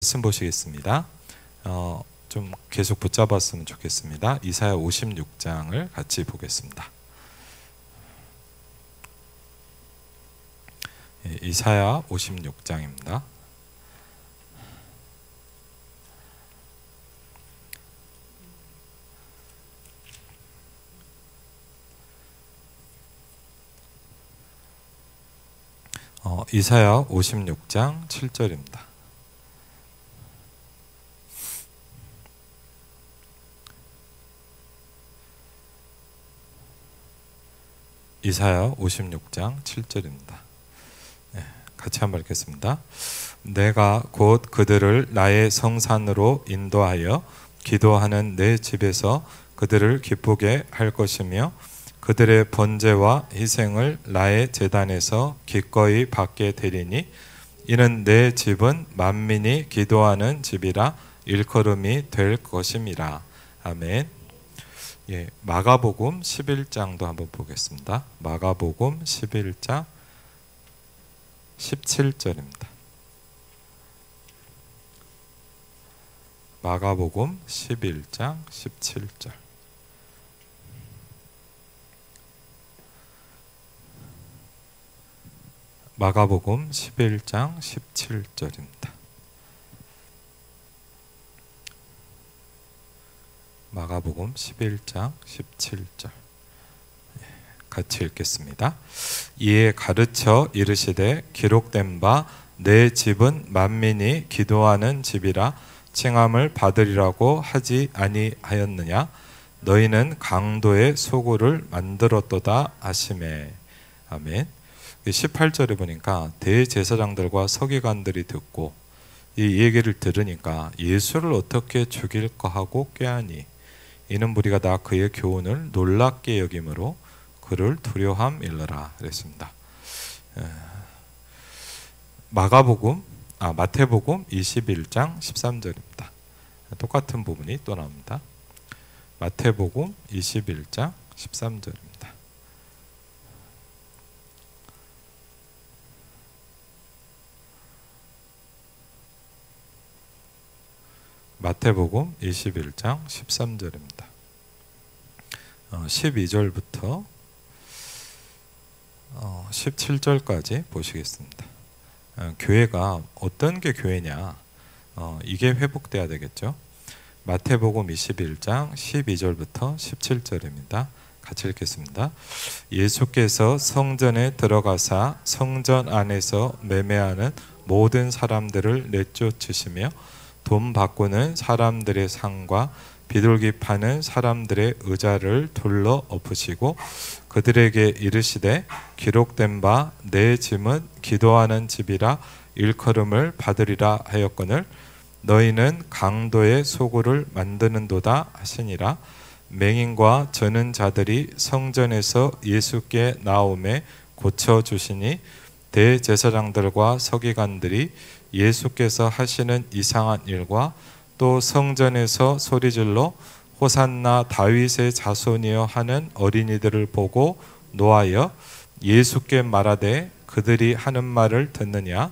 말씀 보시겠습니다. 좀 계속 붙잡았으면 좋겠습니다. 이사야 56장을 같이 보겠습니다. 이사야 56장입니다. 이사야 56장 7절입니다. 이사야 56장 7절입니다. 같이 한번 읽겠습니다. 내가 곧 그들을 나의 성산으로 인도하여 기도하는 내 집에서 그들을 기쁘게 할 것이며 그들의 번제와 희생을 나의 제단에서 기꺼이 받게 되리니 이는 내 집은 만민이 기도하는 집이라 일컬음이 될 것임이라. 아멘. 마가복음 11장도 한번 보겠습니다. 마가복음 11장 17절입니다. 마가복음 11장 17절. 마가복음 11장 17절입니다. 마가복음 11장 17절 같이 읽겠습니다. 이에 가르쳐 이르시되 기록된 바 내 집은 만민이 기도하는 집이라 칭함을 받으리라고 하지 아니하였느냐. 너희는 강도의 소굴을 만들었도다 하시매. 아멘. 18절에 보니까 대제사장들과 서기관들이 듣고 이 얘기를 들으니까 예수를 어떻게 죽일까 하고 꾀하니 이는 무리가 다 그의 교훈을 놀랍게 여김으로 그를 두려워함 일러라 그랬습니다. 마태복음 21장 13절입니다. 똑같은 부분이 또 나옵니다. 마태복음 21장 13절입니다. 마태복음 21장 13절입니다. 12절부터 17절까지 보시겠습니다. 교회가 어떤 게 교회냐? 이게 회복돼야 되겠죠. 마태복음 21장 12절부터 17절입니다. 같이 읽겠습니다. 예수께서 성전에 들어가사 성전 안에서 매매하는 모든 사람들을 내쫓으시며 돈 바꾸는 사람들의 상과 비둘기 파는 사람들의 의자를 둘러 엎으시고 그들에게 이르시되 기록된 바 내 집은 기도하는 집이라 일컬음을 받으리라 하였거늘 너희는 강도의 소굴을 만드는도다 하시니라. 맹인과 저는 자들이 성전에서 예수께 나오매 고쳐주시니 대제사장들과 서기관들이 예수께서 하시는 이상한 일과 또 성전에서 소리질러 호산나 다윗의 자손이여 하는 어린이들을 보고 노하여 예수께 말하되 그들이 하는 말을 듣느냐.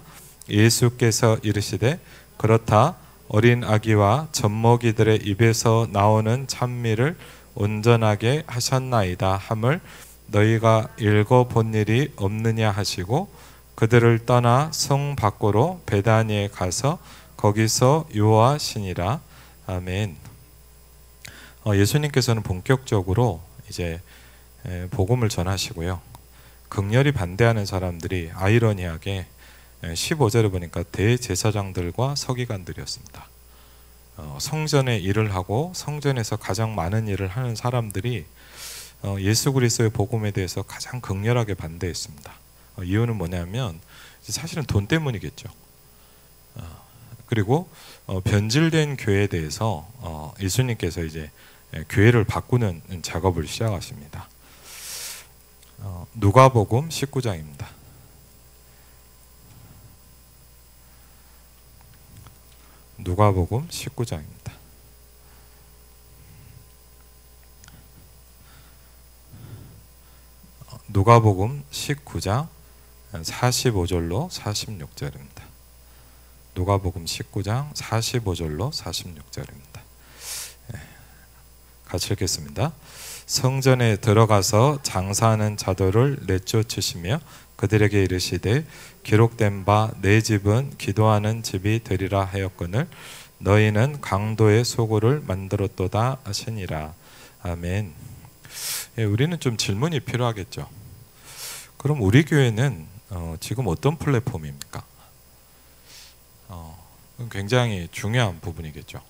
예수께서 이르시되 그렇다. 어린 아기와 젖먹이들의 입에서 나오는 찬미를 온전하게 하셨나이다 함을 너희가 읽어본 일이 없느냐 하시고 그들을 떠나 성 밖으로 베다니에 가서 거기서 요하시니라. 아멘. 예수님께서는 본격적으로 이제 복음을 전하시고요. 극렬히 반대하는 사람들이 아이러니하게 15절에 보니까 대제사장들과 서기관들이었습니다. 성전에 일을 하고 성전에서 가장 많은 일을 하는 사람들이 예수 그리스도의 복음에 대해서 가장 극렬하게 반대했습니다. 이유는 뭐냐면 사실은 돈 때문이겠죠. 그리고 변질된 교회에 대해서 예수님께서 이제 교회를 바꾸는 작업을 시작하십니다. 누가복음 19장입니다. 누가복음 19장입니다. 누가복음 19장 45절로 46절입니다. 누가복음 19장 45절로 46절입니다. 같이 읽겠습니다. 성전에 들어가서 장사하는 자들을 내쫓으시며 그들에게 이르시되 기록된 바 내 집은 기도하는 집이 되리라 하였거늘 너희는 강도의 소굴을 만들었도다 하시니라. 아멘. 우리는 좀 질문이 필요하겠죠. 그럼 우리 교회는 지금 어떤 플랫폼입니까? 굉장히 중요한 부분이겠죠.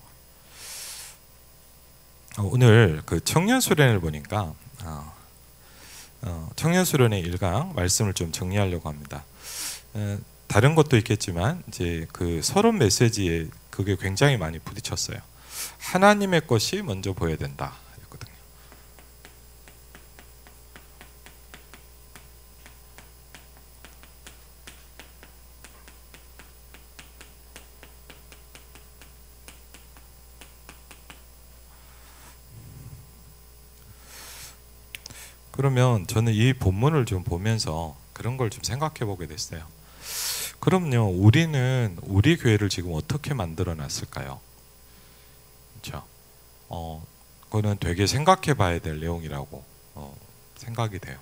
오늘 그 청년 수련을 보니까 청년 수련의 1강 말씀을 좀 정리하려고 합니다. 다른 것도 있겠지만 이제 그 서론 메시지에 그게 굉장히 많이 부딪혔어요. 하나님의 것이 먼저 보여야 된다. 그러면 저는 이 본문을 좀 보면서 그런 걸 좀 생각해 보게 됐어요. 그럼요, 우리는 우리 교회를 지금 어떻게 만들어 놨을까요? 그렇죠? 그거는 되게 생각해 봐야 될 내용이라고 생각이 돼요.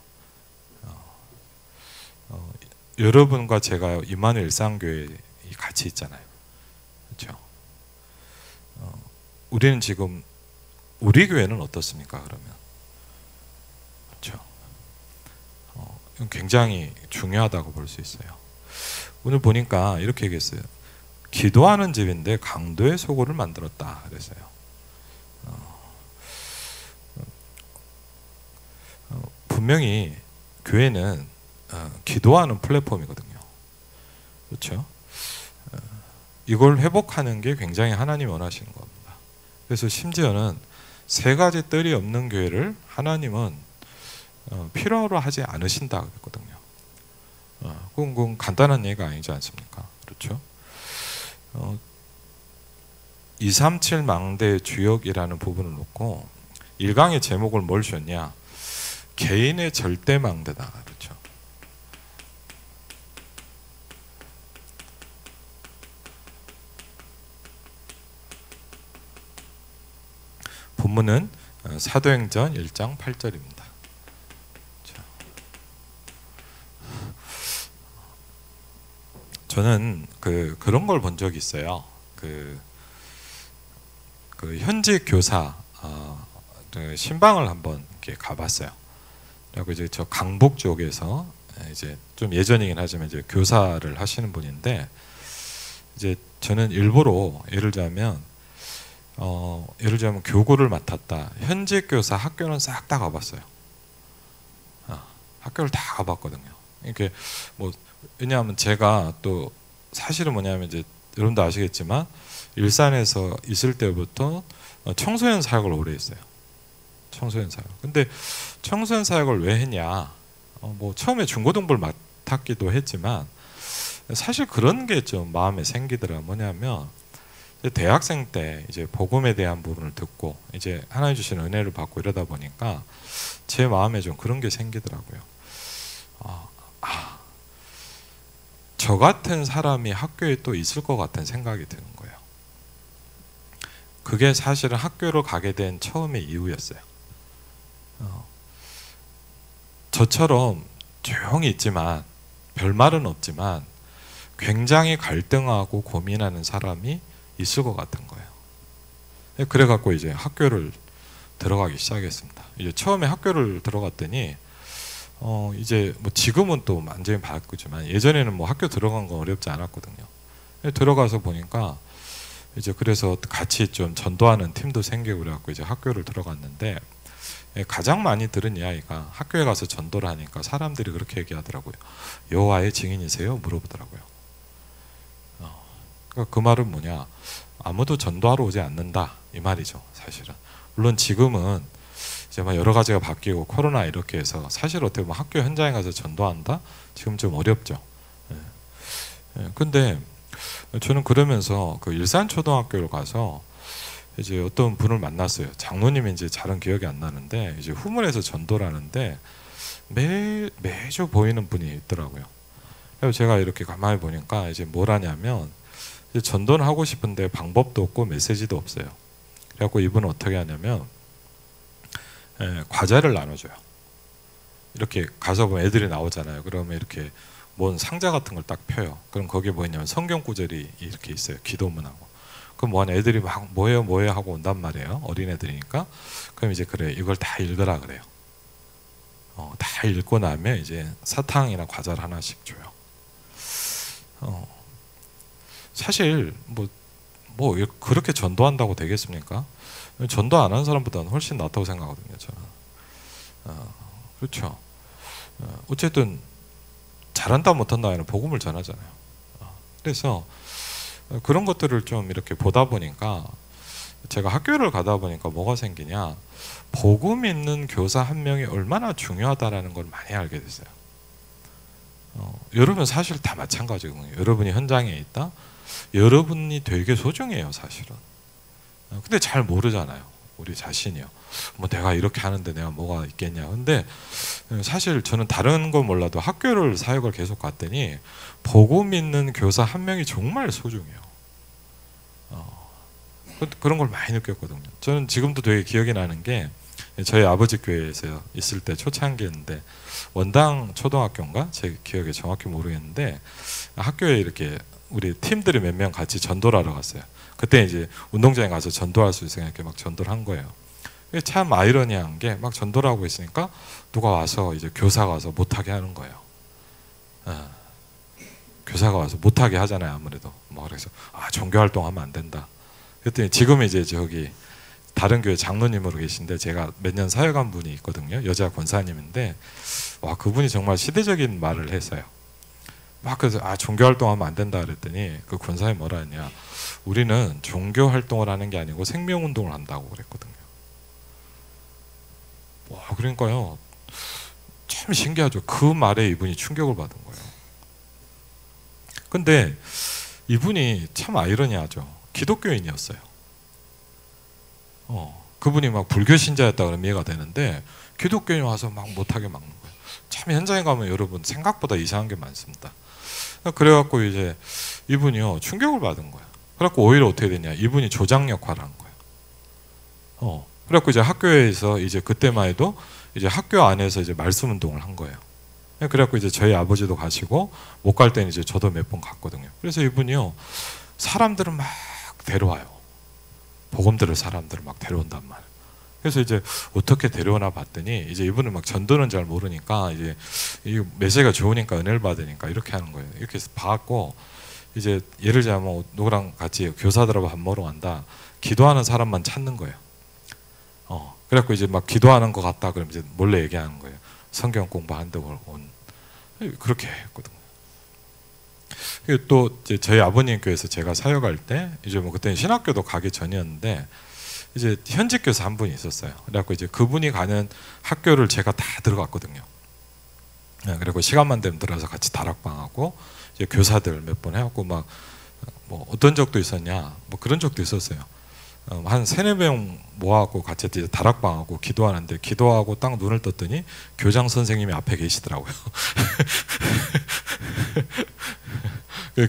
여러분과 제가 임마누엘 일상교회 같이 있잖아요. 그렇죠? 우리는 지금 우리 교회는 어떻습니까? 그러면 그렇죠? 굉장히 중요하다고 볼 수 있어요. 오늘 보니까 이렇게 얘기했어요. 기도하는 집인데 강도의 소굴을 만들었다 그랬어요. 분명히 교회는 기도하는 플랫폼이거든요. 그렇죠? 이걸 회복하는 게 굉장히 하나님이 원하시는 겁니다. 그래서 심지어는 3가지 뜰이 없는 교회를 하나님은 필요로 하지 않으신다 그랬거든요. 그건 간단한 얘기가 아니지 않습니까? 그렇죠? 237 망대 주역이라는 부분을 놓고 1강의 제목을 뭘 주었냐? 개인의 절대 망대다. 그렇죠? 본문은 사도행전 1장 8절입니다. 저는 그런 걸 본 적이 있어요. 그 현직 교사 신방을 한번 이렇게 가봤어요. 그리고 이제 저 강북 쪽에서 이제 좀 예전이긴 하지만 이제 교사를 하시는 분인데 이제 저는 일부러 예를 들자면 교구를 맡았다. 현직 교사 학교는 싹 다 가봤어요. 학교를 다 가봤거든요. 이렇게 뭐 왜냐하면 제가 또 사실은 뭐냐면 이제 여러분도 아시겠지만 일산에서 있을 때부터 청소년 사역을 오래 했어요. 청소년 사역. 근데 청소년 사역을 왜 했냐? 뭐 처음에 중고등부를 맡았기도 했지만 사실 그런 게 좀 마음에 생기더라. 뭐냐면 대학생 때 이제 복음에 대한 부분을 듣고 이제 하나님 주신 은혜를 받고 이러다 보니까 제 마음에 좀 그런 게 생기더라고요. 저 같은 사람이 학교에 또 있을 것 같은 생각이 드는 거예요. 그게 사실은 학교로 가게 된 처음의 이유였어요. 저처럼 조용히 있지만 별말은 없지만 굉장히 갈등하고 고민하는 사람이 있을 것 같은 거예요. 그래갖고 이제 학교를 들어가기 시작했습니다. 이제 처음에 학교를 들어갔더니 이제 뭐 지금은 또 완전히 바꾸지만 예전에는 뭐 학교 들어간 건 어렵지 않았거든요. 들어가서 보니까 이제 그래서 같이 좀 전도하는 팀도 생기고 그래갖고 이제 학교를 들어갔는데 가장 많이 들은 이야기가 학교에 가서 전도를 하니까 사람들이 그렇게 얘기하더라고요. 여호와의 증인이세요? 물어보더라고요. 그러니까 그 말은 뭐냐? 아무도 전도하러 오지 않는다 이 말이죠. 사실은 물론 지금은 이제 막 여러 가지가 바뀌고 코로나 이렇게 해서 사실 어떻게 보면 학교 현장에 가서 전도한다? 지금 좀 어렵죠. 근데 저는 그러면서 그 일산초등학교를 가서 이제 어떤 분을 만났어요. 장로님인지 잘은 기억이 안 나는데 이제 후문에서 전도를 하는데 매주 보이는 분이 있더라고요. 그래서 제가 이렇게 가만히 보니까 이제 뭘 하냐면 전도는 하고 싶은데 방법도 없고 메시지도 없어요. 그래갖고 이분은 어떻게 하냐면 과자를 나눠줘요. 이렇게 가서 보면 애들이 나오잖아요. 그러면 이렇게 뭔 상자 같은 걸 딱 펴요. 그럼 거기에 뭐 있냐면 성경 구절이 이렇게 있어요. 기도문하고. 그럼 뭐하냐, 애들이 막 뭐예요 뭐예요 하고 온단 말이에요. 어린애들이니까. 그럼 이제 그래, 이걸 다 읽으라 그래요. 다 읽고 나면 이제 사탕이나 과자를 하나씩 줘요. 사실 뭐 그렇게 전도한다고 되겠습니까? 전도 안 하는 사람보다는 훨씬 낫다고 생각하거든요, 저는. 그렇죠. 어쨌든 잘한다 못한다 하는 복음을 전하잖아요. 그래서 그런 것들을 좀 이렇게 보다 보니까, 제가 학교를 가다 보니까 뭐가 생기냐, 복음 있는 교사 한 명이 얼마나 중요하다라는 걸 많이 알게 됐어요. 여러분 사실 다 마찬가지거든요. 여러분이 현장에 있다, 여러분이 되게 소중해요, 사실은. 근데 잘 모르잖아요, 우리 자신이요. 뭐 내가 이렇게 하는데 내가 뭐가 있겠냐. 근데 사실 저는 다른 거 몰라도 학교를 사역을 계속 갔더니 복음 있는 교사 한 명이 정말 소중해요. 그런 걸 많이 느꼈거든요. 저는 지금도 되게 기억이 나는 게, 저희 아버지 교회에서 있을 때 초창기였는데, 원당 초등학교인가? 제 기억에 정확히 모르겠는데, 학교에 이렇게 우리 팀들이 몇 명 같이 전도를 하러 갔어요. 그때 이제 운동장에 가서 전도할 수 있으니까 이렇게 막 전도를 한 거예요. 참 아이러니한 게, 막 전도를 하고 있으니까 누가 와서 이제 교사가 와서 못하게 하는 거예요. 교사가 와서 못하게 하잖아요, 아무래도. 뭐 그래서 종교 활동하면 안 된다. 그랬더니 지금 이제 저기 다른 교회 장로님으로 계신데, 제가 몇 년 사역한 분이 있거든요. 여자 권사님인데, 와, 그분이 정말 시대적인 말을 했어요. 막 그래서 종교 활동하면 안 된다 그랬더니 그 권사님이 뭐라 했냐, 우리는 종교 활동을 하는 게 아니고 생명 운동을 한다고 그랬거든요. 와, 그러니까요, 참 신기하죠. 그 말에 이분이 충격을 받은 거예요. 근데 이분이 참 아이러니하죠. 기독교인이었어요. 그분이 막 불교 신자였다 그러면 이해가 되는데, 기독교인이 와서 막 못하게 막는 거예요. 참 현장에 가면 여러분 생각보다 이상한 게 많습니다. 그래갖고 이제 이분이요, 충격을 받은 거예요. 그래갖고 오히려 어떻게 됐냐, 이분이 조장 역할을 한 거예요. 그래갖고 이제 학교에서 이제 그때만 해도 이제 학교 안에서 이제 말씀 운동을 한 거예요. 그래갖고 이제 저희 아버지도 가시고, 못 갈 때는 이제 저도 몇 번 갔거든요. 그래서 이분이요, 사람들을 막 데려와요. 복음 들을 사람들을 막 데려온단 말이에요. 그래서 이제 어떻게 데려오나 봤더니, 이제 이분은 막 전도는 잘 모르니까, 이제 이 메시지가 좋으니까 은혜를 받으니까 이렇게 하는 거예요. 이렇게 해서 받고, 이제 예를 들자면 누구랑 같이 교사들하고 밥 먹으러 간다, 기도하는 사람만 찾는 거예요. 그래갖고 이제 막 기도하는 것 같다 그러면 이제 몰래 얘기하는 거예요. 성경 공부한다고 온. 그렇게 했거든요. 그리고 또 이제 저희 아버님 교회에서 제가 사역할 때, 이제 뭐 그때는 신학교도 가기 전이었는데, 이제 현직 교사 한 분이 있었어요. 그래갖고 이제 그분이 가는 학교를 제가 다 들어갔거든요. 그리고 시간만 되면 들어가서 같이 다락방하고, 이제 교사들 몇 번 해갖고, 막 뭐 어떤 적도 있었냐, 뭐 그런 적도 있었어요. 한 3-4명 모아갖고 같이 이제 다락방하고 기도하는데, 기도하고 딱 눈을 떴더니 교장 선생님이 앞에 계시더라고요.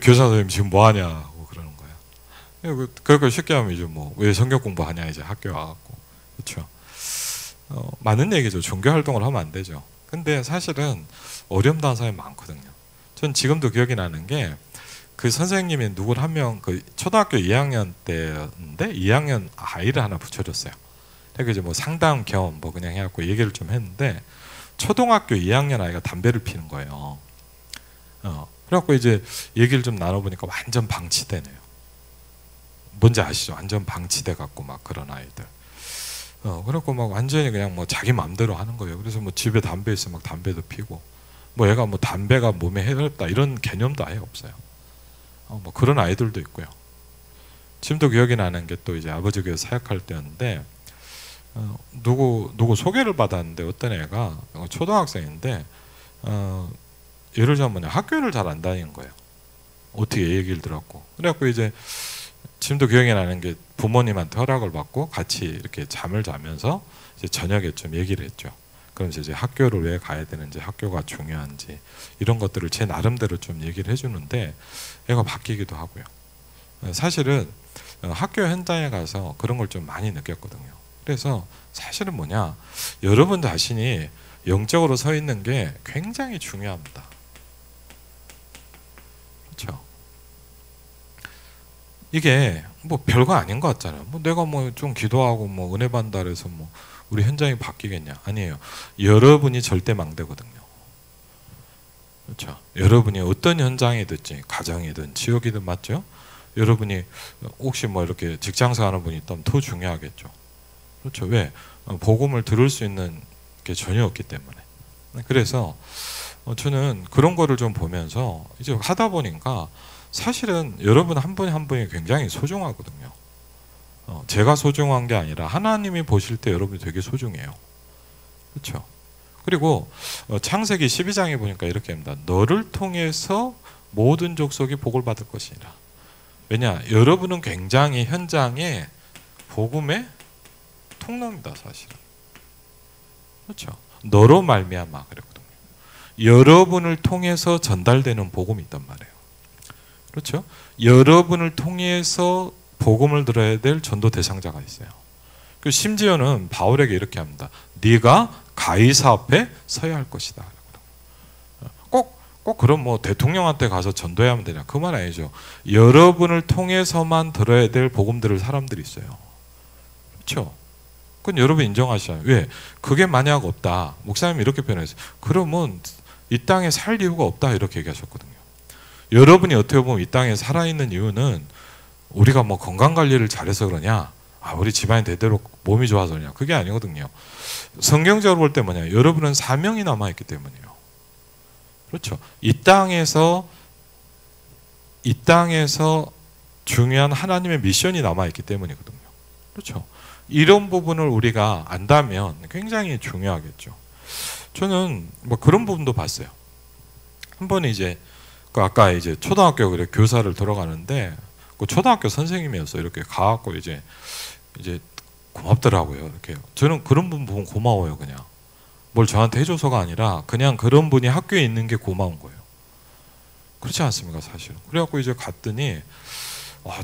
교사 선생님 지금 뭐 하냐고 그러는 거예요. 그러니까 쉽게 하면 이제 뭐 왜 성경 공부하냐, 이제 학교 와갖고. 그렇죠. 많은 얘기죠. 종교 활동을 하면 안 되죠. 근데 사실은 어려움당한 사람이 많거든요. 전 지금도 기억이 나는 게, 그 선생님이 누굴 한 명, 그 초등학교 2학년 때인데 2학년 아이를 하나 붙여줬어요. 그래서 이제 뭐 상담 겸 뭐 그냥 해갖고 얘기를 좀 했는데, 초등학교 2학년 아이가 담배를 피는 거예요. 그래갖고 이제 얘기를 좀 나눠보니까 완전 방치되네요. 뭔지 아시죠? 완전 방치돼 갖고 막 그런 아이들. 그래갖고 막 완전히 그냥 뭐 자기 마음대로 하는 거예요. 그래서 뭐 집에 담배 있으면 막 담배도 피고, 뭐 얘가 뭐 담배가 몸에 해롭다 이런 개념도 아예 없어요. 뭐 그런 아이들도 있고요. 지금도 기억이 나는 게, 또 이제 아버지 교회 사역할 때였는데, 누구 소개를 받았는데, 어떤 애가 초등학생인데, 예를 들자면 학교를 잘 안 다니는 거예요. 어떻게 얘기를 들었고. 그래갖고 이제 지금도 기억이 나는 게, 부모님한테 허락을 받고 같이 이렇게 잠을 자면서 이제 저녁에 좀 얘기를 했죠. 그러면서 이제 학교를 왜 가야 되는지, 학교가 중요한지, 이런 것들을 제 나름대로 좀 얘기를 해주는데, 애가 바뀌기도 하고요. 사실은 학교 현장에 가서 그런 걸 좀 많이 느꼈거든요. 그래서 사실은 뭐냐, 여러분 자신이 영적으로 서 있는 게 굉장히 중요합니다. 그렇죠? 이게 뭐 별거 아닌 것 같잖아요. 뭐 내가 뭐 좀 기도하고 뭐 은혜 받는다 그래서 뭐 우리 현장이 바뀌겠냐? 아니에요. 여러분이 절대 망대거든요. 그렇죠? 여러분이 어떤 현장이든지 가정이든 지역이든 맞죠? 여러분이 혹시 뭐 이렇게 직장생활 하는 분이 있다면 더 중요하겠죠. 그렇죠? 왜? 복음을 들을 수 있는 게 전혀 없기 때문에. 그래서 저는 그런 거를 좀 보면서 이제 하다 보니까 사실은 여러분 한 분 한 분이 굉장히 소중하거든요. 제가 소중한 게 아니라 하나님이 보실 때 여러분이 되게 소중해요. 그렇죠? 그리고 창세기 12장에 보니까 이렇게 합니다. 너를 통해서 모든 족속이 복을 받을 것이니라. 왜냐? 여러분은 굉장히 현장에 복음의 통로입니다, 사실은. 그렇죠? 너로 말미암아 그랬거든요. 여러분을 통해서 전달되는 복음이 있단 말이에요. 그렇죠? 여러분을 통해서 복음을 들어야 될 전도 대상자가 있어요. 심지어는 바울에게 이렇게 합니다. 네가 가이사 앞에 서야 할 것이다. 꼭 그럼 뭐 대통령한테 가서 전도해야 하면 되냐? 그 말 아니죠. 여러분을 통해서만 들어야 될 복음 들을 사람들이 있어요. 그렇죠? 그건 여러분 인정하시잖아요. 왜? 그게 만약 없다. 목사님이 이렇게 표현했어요. 그러면 이 땅에 살 이유가 없다. 이렇게 얘기하셨거든요. 여러분이 어떻게 보면 이 땅에 살아있는 이유는 우리가 뭐 건강관리를 잘해서 그러냐, 우리 집안이 대대로 몸이 좋아서 그러냐, 그게 아니거든요. 성경적으로 볼 때 뭐냐, 여러분은 사명이 남아있기 때문이에요. 그렇죠. 이 땅에서 중요한 하나님의 미션이 남아있기 때문이거든요. 그렇죠. 이런 부분을 우리가 안다면 굉장히 중요하겠죠. 저는 뭐 그런 부분도 봤어요. 한 번에 이제 아까 이제 초등학교 그래 교사를 들어가는데 그 초등학교 선생님이었어요. 이렇게 가갖고 이제 고맙더라고요. 이렇게 저는 그런 분 보면 고마워요. 그냥 뭘 저한테 해줘서가 아니라 그냥 그런 분이 학교에 있는 게 고마운 거예요. 그렇지 않습니까, 사실은. 그래갖고 이제 갔더니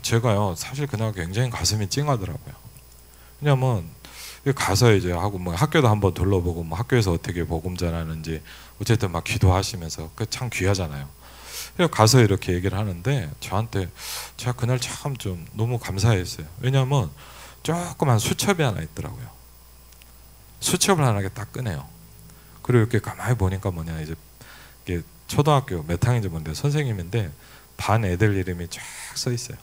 제가요 사실 그날 굉장히 가슴이 찡하더라고요. 왜냐면 가서 이제 하고 뭐 학교도 한번 둘러보고 뭐 학교에서 어떻게 복음 전하는지 어쨌든 막 기도하시면서 그 참 귀하잖아요. 그래서 가서 이렇게 얘기를 하는데 저한테 제가 그날 참 좀 너무 감사했어요. 왜냐하면 조그만 수첩이 하나 있더라고요. 수첩을 하나 딱 꺼내요. 그리고 이렇게 가만히 보니까 뭐냐, 이제 이게 초등학교 몇 학년인지 모르는데 선생님인데 반 애들 이름이 쫙 써 있어요.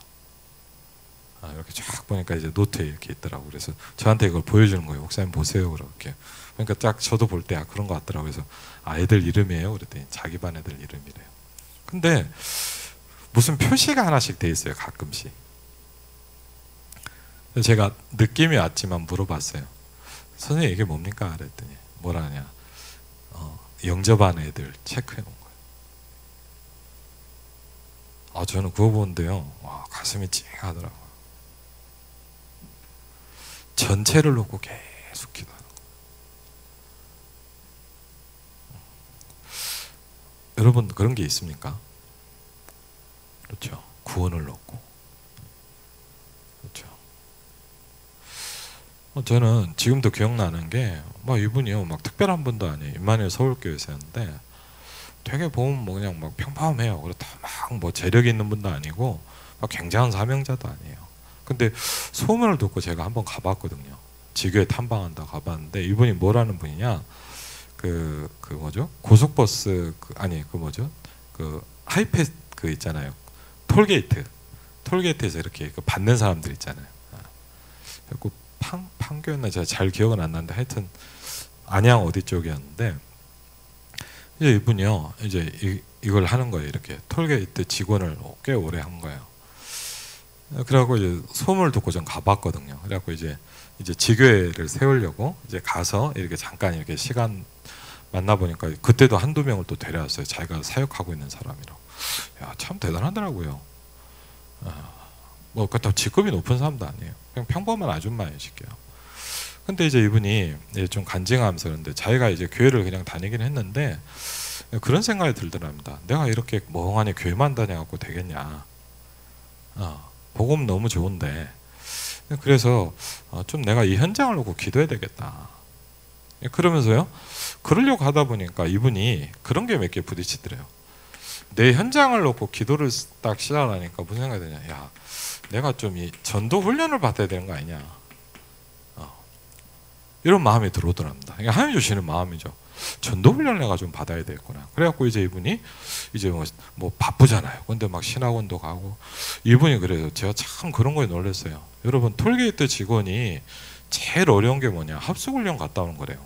이렇게 쫙 보니까 이제 노트에 이렇게 있더라고. 그래서 저한테 이걸 보여주는 거예요. 목사님 보세요. 그렇게. 그러니까 딱 저도 볼 때 그런 것 같더라고요. 그래서 애들 이름이에요. 그랬더니 자기 반 애들 이름이래요. 근데 무슨 표시가 하나씩 돼 있어요. 가끔씩. 제가 느낌이 왔지만 물어봤어요. 선생님 이게 뭡니까? 그랬더니 뭐라 하냐. 영접한 애들 체크해 놓은 거예요. 저는 그거 보는데요. 가슴이 찡하더라고요. 전체를 놓고 계속 기도하는 거예요. 여러분 그런 게 있습니까? 그렇죠. 구원을 놓고. 그렇죠. 저는 지금도 기억나는 게 이분이요 막 특별한 분도 아니에요. 임마누엘 서울교회에서였는데 되게 보면 뭐 그냥 막 평범해요. 그렇다 막 뭐 재력이 있는 분도 아니고 막 굉장한 사명자도 아니에요. 근데 소문을 듣고 제가 한번 가봤거든요. 지교에 탐방한다 가봤는데 이분이 뭐라는 분이냐, 그 뭐죠? 고속버스 그 하이패스 그 있잖아요. 톨게이트에서 이렇게 받는 사람들 있잖아요. 그 판교였나 제가 잘 기억은 안 나는데 하여튼 안양 어디 쪽이었는데 이제 이분이요 이제 이걸 하는 거예요. 이렇게 톨게이트 직원을 꽤 오래 한 거예요. 그래갖고 이제 소문을 듣고 좀 가봤거든요. 그래갖고 이제 지교회를 세우려고 이제 가서 이렇게 잠깐 이렇게 시간 만나보니까 그때도 한두 명을 또 데려왔어요. 자기가 사역하고 있는 사람이라고. 야, 참 대단하더라고요. 뭐 그렇다고 직급이 높은 사람도 아니에요. 그냥 평범한 아줌마이실게요. 근데 이제 이분이 이제 좀 간증하면서 그런데 자기가 이제 교회를 그냥 다니긴 했는데 그런 생각이 들더랍니다. 내가 이렇게 멍하니 교회만 다녀갖고 되겠냐. 복음 너무 좋은데 그래서 좀 내가 이 현장을 놓고 기도해야 되겠다. 그러면서요. 그러려고 하다 보니까 이분이 그런 게 몇 개 부딪히더래요. 내 현장을 놓고 기도를 딱 시작하니까 무슨 생각이 드냐. 야, 내가 좀 이 전도 훈련을 받아야 되는 거 아니냐. 이런 마음이 들어오더랍니다. 그러니까 하나님 주시는 마음이죠. 전도 훈련을 내가 좀 받아야 되겠구나. 그래갖고 이제 이분이 이제 뭐 바쁘잖아요. 근데 막 신학원도 가고 이분이 그래서 제가 참 그런 거에 놀랐어요. 여러분 톨게이트 직원이 제일 어려운 게 뭐냐? 합숙훈련 갔다 오는 거래요.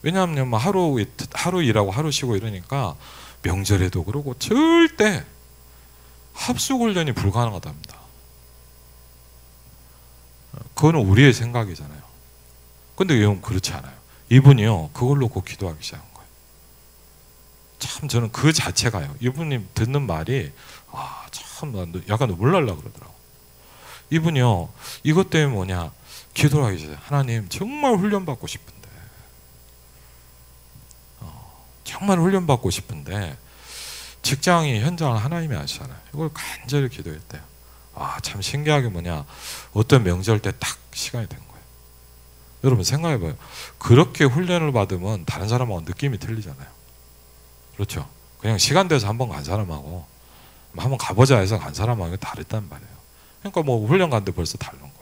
왜냐하면 뭐 하루 일하고 하루 쉬고 이러니까 명절에도 그러고 절대 합숙훈련이 불가능하답니다. 그거는 우리의 생각이잖아요. 근데 이건 그렇지 않아요. 이분이요 그걸 놓고 기도하기 시작한 거예요. 참 저는 그 자체가요. 이분이 듣는 말이 참 약간 눈물 날라 그러더라고. 이분이요 이것 때문에 뭐냐 기도를 하기 시작해요. 하나님 정말 훈련받고 싶은데 정말 훈련받고 싶은데 직장이 현장을 하나님이 아시잖아요. 이걸 간절히 기도했대요. 참 신기하게 뭐냐 어떤 명절 때 딱 시간이 된 거예요. 여러분 생각해봐요. 그렇게 훈련을 받으면 다른 사람하고 느낌이 틀리잖아요. 그렇죠? 그냥 시간 돼서 한번 간 사람하고 한번 가보자 해서 간 사람하고 다르단 말이에요. 그러니까 뭐 훈련 갔는데 벌써 다른 거예요.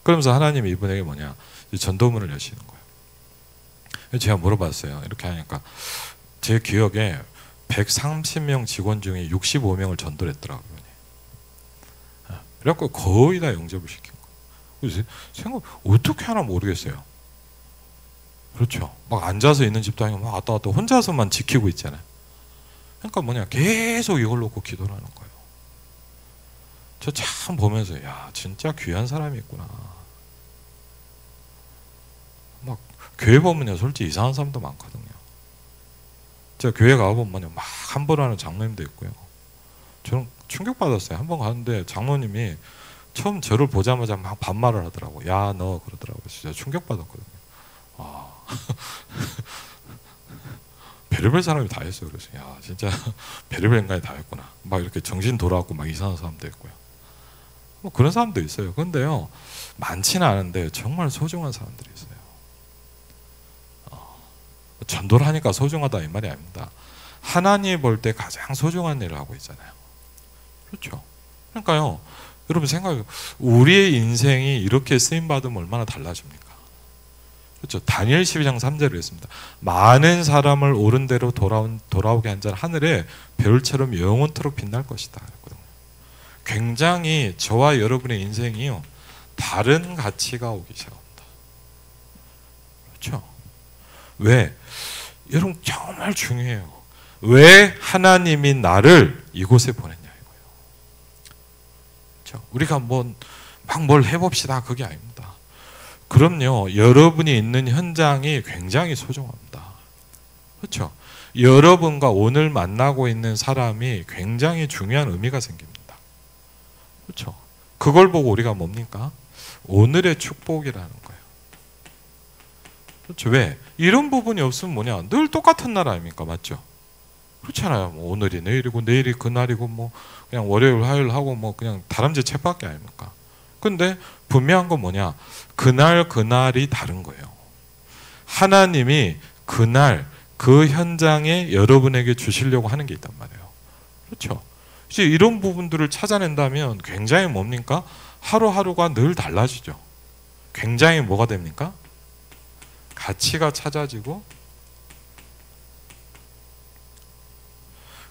그러면서 하나님이 이분에게 뭐냐 전도문을 여시는 거예요. 제가 물어봤어요. 이렇게 하니까 제 기억에 130명 직원 중에 65명을 전도를 했더라고요. 그래갖고 거의 다 영접을 시킨 거예요. 그래서 생각 어떻게 하나 모르겠어요. 그렇죠. 막 앉아서 있는 집도 아니고 막 왔다 갔다 혼자서만 지키고 있잖아요. 그러니까 뭐냐 계속 이걸 놓고 기도를 하는 거예요. 저 참 보면서 야 진짜 귀한 사람이 있구나. 막 교회 보면요 솔직히 이상한 사람도 많거든요. 제가 교회 가보면 막 함부로하는 장로님도 있고요. 저는 충격받았어요. 한번 가는데 장로님이 처음 저를 보자마자 막 반말을 하더라고. 야 너 그러더라고요. 진짜 충격받았거든요. 별의별 사람이 다 했어요. 그래서 야 진짜 별의별 인간이 다 했구나. 막 이렇게 정신 돌아왔고 막 이상한 사람도 있고요. 뭐 그런 사람도 있어요. 근데요 많지는 않은데 정말 소중한 사람들이 있어요. 전도를 하니까 소중하다 이 말이 아닙니다. 하나님이 볼 때 가장 소중한 일을 하고 있잖아요. 그렇죠. 그러니까요 여러분 생각해요. 우리의 인생이 이렇게 쓰임받으면 얼마나 달라집니까? 그렇죠. 다니엘 12장 3절을 했습니다. 많은 사람을 옳은 대로 돌아오게 한 자는 하늘에 별처럼 영원토록 빛날 것이다. 그랬거든요. 굉장히 저와 여러분의 인생이요 다른 가치가 오기 시작합니다. 그렇죠. 왜? 여러분 정말 중요해요. 왜 하나님이 나를 이곳에 보냈냐 이거예요. 그렇죠? 우리가 막 뭘 해봅시다 그게 아닙니다. 그럼요 여러분이 있는 현장이 굉장히 소중합니다. 그렇죠? 여러분과 오늘 만나고 있는 사람이 굉장히 중요한 의미가 생깁니다. 그렇죠? 그걸 보고 우리가 뭡니까? 오늘의 축복이라는 거예요. 그렇죠? 왜? 이런 부분이 없으면 뭐냐? 늘 똑같은 날 아닙니까? 맞죠? 그렇잖아요. 뭐 오늘이 내일이고 내일이 그날이고 뭐 그냥 월요일 화요일 하고 뭐 그냥 다람쥐 챗밖에 아닙니까? 근데 분명한 건 뭐냐? 그날이 다른 거예요. 하나님이 그날 그 현장에 여러분에게 주시려고 하는 게 있단 말이에요. 그렇죠? 이제 이런 부분들을 찾아낸다면 굉장히 뭡니까? 하루하루가 늘 달라지죠. 굉장히 뭐가 됩니까? 가치가 찾아지고.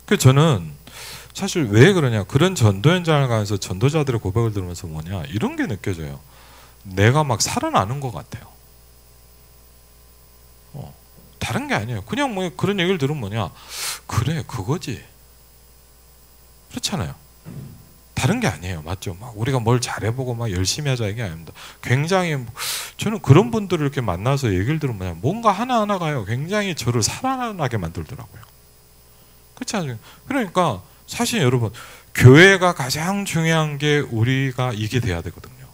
그 저는 사실 왜 그러냐 그런 전도 현장을 가면서 전도자들의 고백을 들으면서 뭐냐 이런 게 느껴져요. 내가 막 살아나는 것 같아요. 다른 게 아니에요. 그냥 뭐 그런 얘기를 들으면 뭐냐 그래 그거지. 그렇잖아요. 다른 게 아니에요. 맞죠? 막 우리가 뭘 잘해보고 막 열심히 하자 이게 아닙니다. 굉장히 저는 그런 분들을 이렇게 만나서 얘기를 들으면 뭐냐 뭔가 하나하나가요 굉장히 저를 살아나게 만들더라고요. 그렇지 않아요? 그러니까 사실 여러분 교회가 가장 중요한 게 우리가 이게 돼야 되거든요.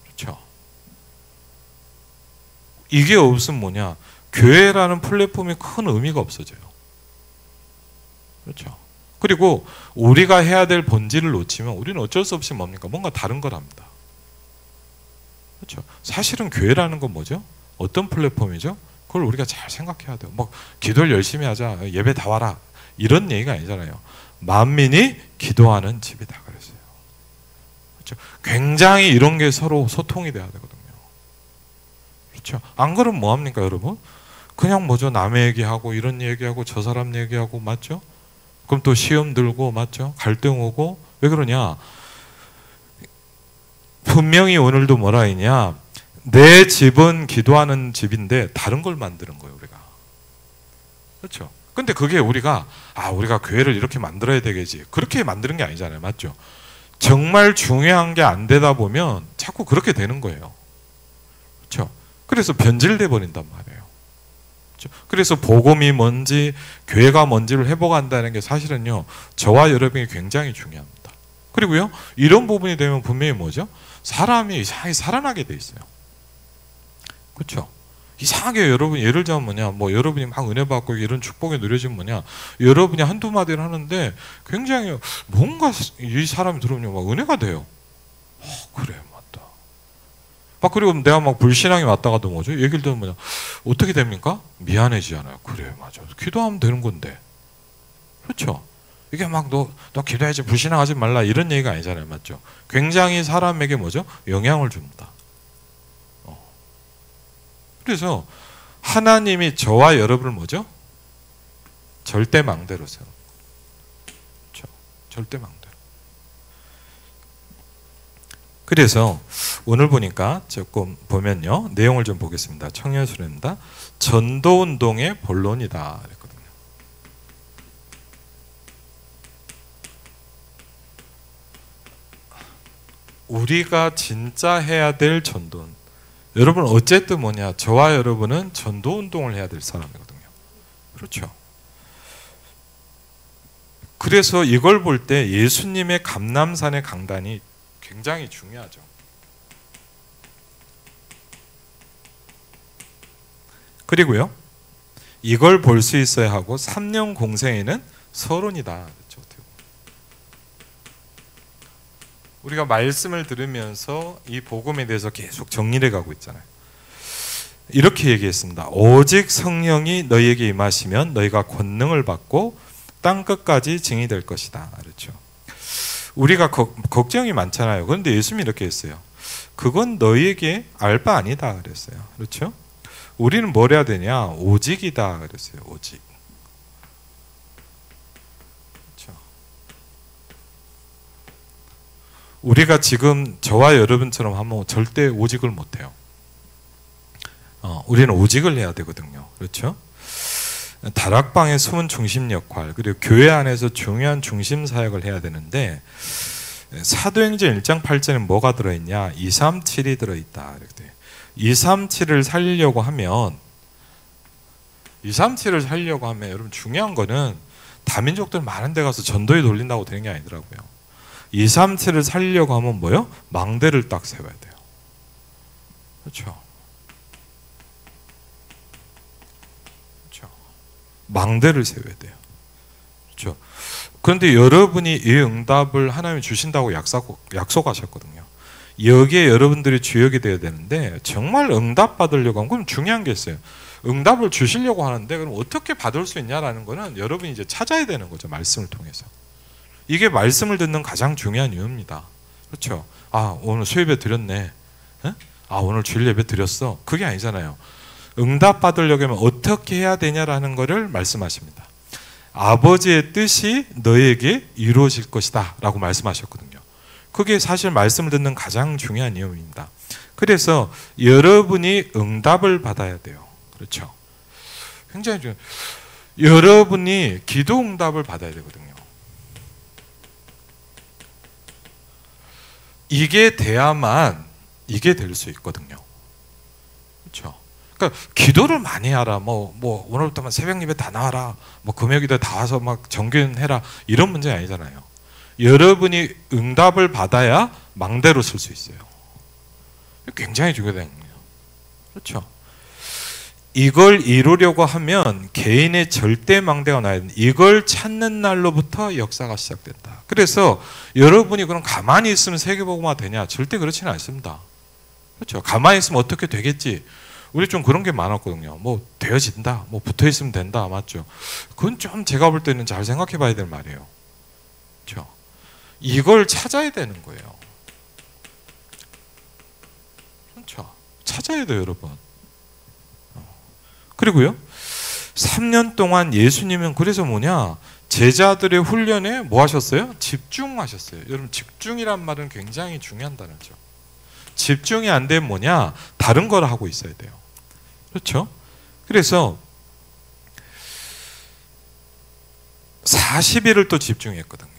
그렇죠? 이게 없으면 뭐냐 교회라는 플랫폼이 큰 의미가 없어져요. 그렇죠? 그리고 우리가 해야 될 본질을 놓치면 우리는 어쩔 수 없이 뭡니까? 뭔가 다른 걸 합니다. 그렇죠? 사실은 교회라는 건 뭐죠? 어떤 플랫폼이죠? 그걸 우리가 잘 생각해야 돼요. 막 기도를 열심히 하자, 예배 다 와라, 이런 얘기가 아니잖아요. 만민이 기도하는 집이다 그랬어요. 그렇죠? 굉장히 이런 게 서로 소통이 돼야 되거든요. 그렇죠? 안 그러면 뭐 합니까, 여러분? 그냥 뭐죠? 남의 얘기하고 이런 얘기하고 저 사람 얘기하고, 맞죠? 그럼 또 시험 들고, 맞죠? 갈등 오고. 왜 그러냐? 분명히 오늘도 뭐라 했냐? 내 집은 기도하는 집인데 다른 걸 만드는 거예요, 우리가. 그렇죠? 근데 그게 우리가 교회를 이렇게 만들어야 되겠지, 그렇게 만드는 게 아니잖아요. 맞죠? 정말 중요한 게 안 되다 보면 자꾸 그렇게 되는 거예요. 그렇죠? 그래서 변질돼 버린단 말이에요. 그렇죠? 그래서 복음이 뭔지, 교회가 뭔지를 회복한다는 게 사실은요, 저와 여러분이 굉장히 중요합니다. 그리고요, 이런 부분이 되면 분명히 뭐죠? 사람이 이상하게 살아나게 돼 있어요. 그렇죠? 이상하게 여러분, 예를 들면 뭐냐, 뭐 여러분이 막 은혜 받고 이런 축복이 누려지면 뭐냐, 여러분이 한두 마디를 하는데 굉장히 뭔가 이 사람이 들으면 막 은혜가 돼요. 그래, 맞다. 막 그리고 내가 막 불신앙이 왔다가도 뭐죠? 얘기를 들으면 뭐냐, 어떻게 됩니까? 미안해지잖아요. 그래, 맞아. 기도하면 되는 건데. 그렇죠? 이게 막 너 기도해야지, 불신앙하지 말라, 이런 얘기가 아니잖아요. 맞죠? 굉장히 사람에게 뭐죠? 영향을 줍니다. 그래서 하나님이 저와 여러분을 뭐죠? 절대망대로 세워. 그렇죠? 절대망대로. 그래서 오늘 보니까 조금 보면요, 내용을 좀 보겠습니다. 청년수련입니다. 전도운동의 본론이다 그랬거든요. 우리가 진짜 해야 될 전도는, 여러분 어쨌든 뭐냐, 저와 여러분은 전도운동을 해야 될 사람이거든요. 그렇죠? 그래서 이걸 볼 때 예수님의 감람산의 강단이 굉장히 중요하죠. 그리고요, 이걸 볼 수 있어야 하고 3년 공생에는 서론이다. 그렇죠? 우리가 말씀을 들으면서 이 복음에 대해서 계속 정리를 가고 있잖아요. 이렇게 얘기했습니다. 오직 성령이 너희에게 임하시면 너희가 권능을 받고 땅 끝까지 증인이 될 것이다. 그렇죠? 우리가 걱정이 많잖아요. 그런데 예수님이 이렇게 했어요. 그건 너희에게 알 바 아니다 그랬어요. 그렇죠? 우리는 뭘 해야 되냐? 오직이다 그랬어요. 오직. 우리가 지금 저와 여러분처럼 하면 절대 오직을 못해요. 우리는 오직을 해야 되거든요. 그렇죠? 다락방의 숨은 중심 역할, 그리고 교회 안에서 중요한 중심 사역을 해야 되는데, 사도행전 1장 8절에 뭐가 들어있냐? 237이 들어있다. 237을 살리려고 하면, 여러분 중요한 거는 다민족들 많은 데 가서 전도에 돌린다고 되는 게 아니더라고요. 237을 살리려고 하면 뭐요? 망대를 딱 세워야 돼요. 그렇죠? 그렇죠? 망대를 세워야 돼요. 그렇죠? 그런데 여러분이 이 응답을 하나님이 주신다고 약속하셨거든요. 여기에 여러분들이 주역이 되어야 되는데, 정말 응답 받으려고 하면, 그럼 중요한 게 있어요. 응답을 주시려고 하는데 그럼 어떻게 받을 수 있냐라는 거는 여러분이 이제 찾아야 되는 거죠. 말씀을 통해서. 이게 말씀을 듣는 가장 중요한 이유입니다. 그렇죠? 오늘 수예배 드렸네. 오늘 주일 예배 드렸어. 그게 아니잖아요. 응답 받으려면 어떻게 해야 되냐라는 것을 말씀하십니다. 아버지의 뜻이 너에게 이루어질 것이다 라고 말씀하셨거든요. 그게 사실 말씀을 듣는 가장 중요한 이유입니다. 그래서 여러분이 응답을 받아야 돼요. 그렇죠? 굉장히 중요해요. 여러분이 기도 응답을 받아야 되거든요. 이게 돼야만 이게 될 수 있거든요. 그렇죠? 그러니까 기도를 많이 하라, 오늘부터만 새벽 예배 다 나와라, 금요일에 다 와서 막 정균해라, 이런 문제 아니잖아요. 여러분이 응답을 받아야 망대로 쓸 수 있어요. 굉장히 중요한 거예요. 그렇죠? 이걸 이루려고 하면 개인의 절대 망대가 나야 된다. 이걸 찾는 날로부터 역사가 시작된다. 그래서 여러분이 그럼 가만히 있으면 세계복음화 되냐? 절대 그렇지는 않습니다. 그렇죠? 가만히 있으면 어떻게 되겠지? 우리 좀 그런 게 많았거든요. 뭐 되어진다, 뭐 붙어 있으면 된다, 맞죠? 그건 좀 제가 볼 때는 잘 생각해봐야 될 말이에요. 그렇죠? 이걸 찾아야 되는 거예요. 그렇죠? 찾아야 돼요, 여러분. 그리고요, 3년 동안 예수님은 그래서 뭐냐? 제자들의 훈련에 뭐 하셨어요? 집중하셨어요. 여러분, 집중이란 말은 굉장히 중요한 단어죠. 집중이 안 되면 뭐냐? 다른 걸 하고 있어야 돼요. 그렇죠? 그래서 40일을 또 집중했거든요.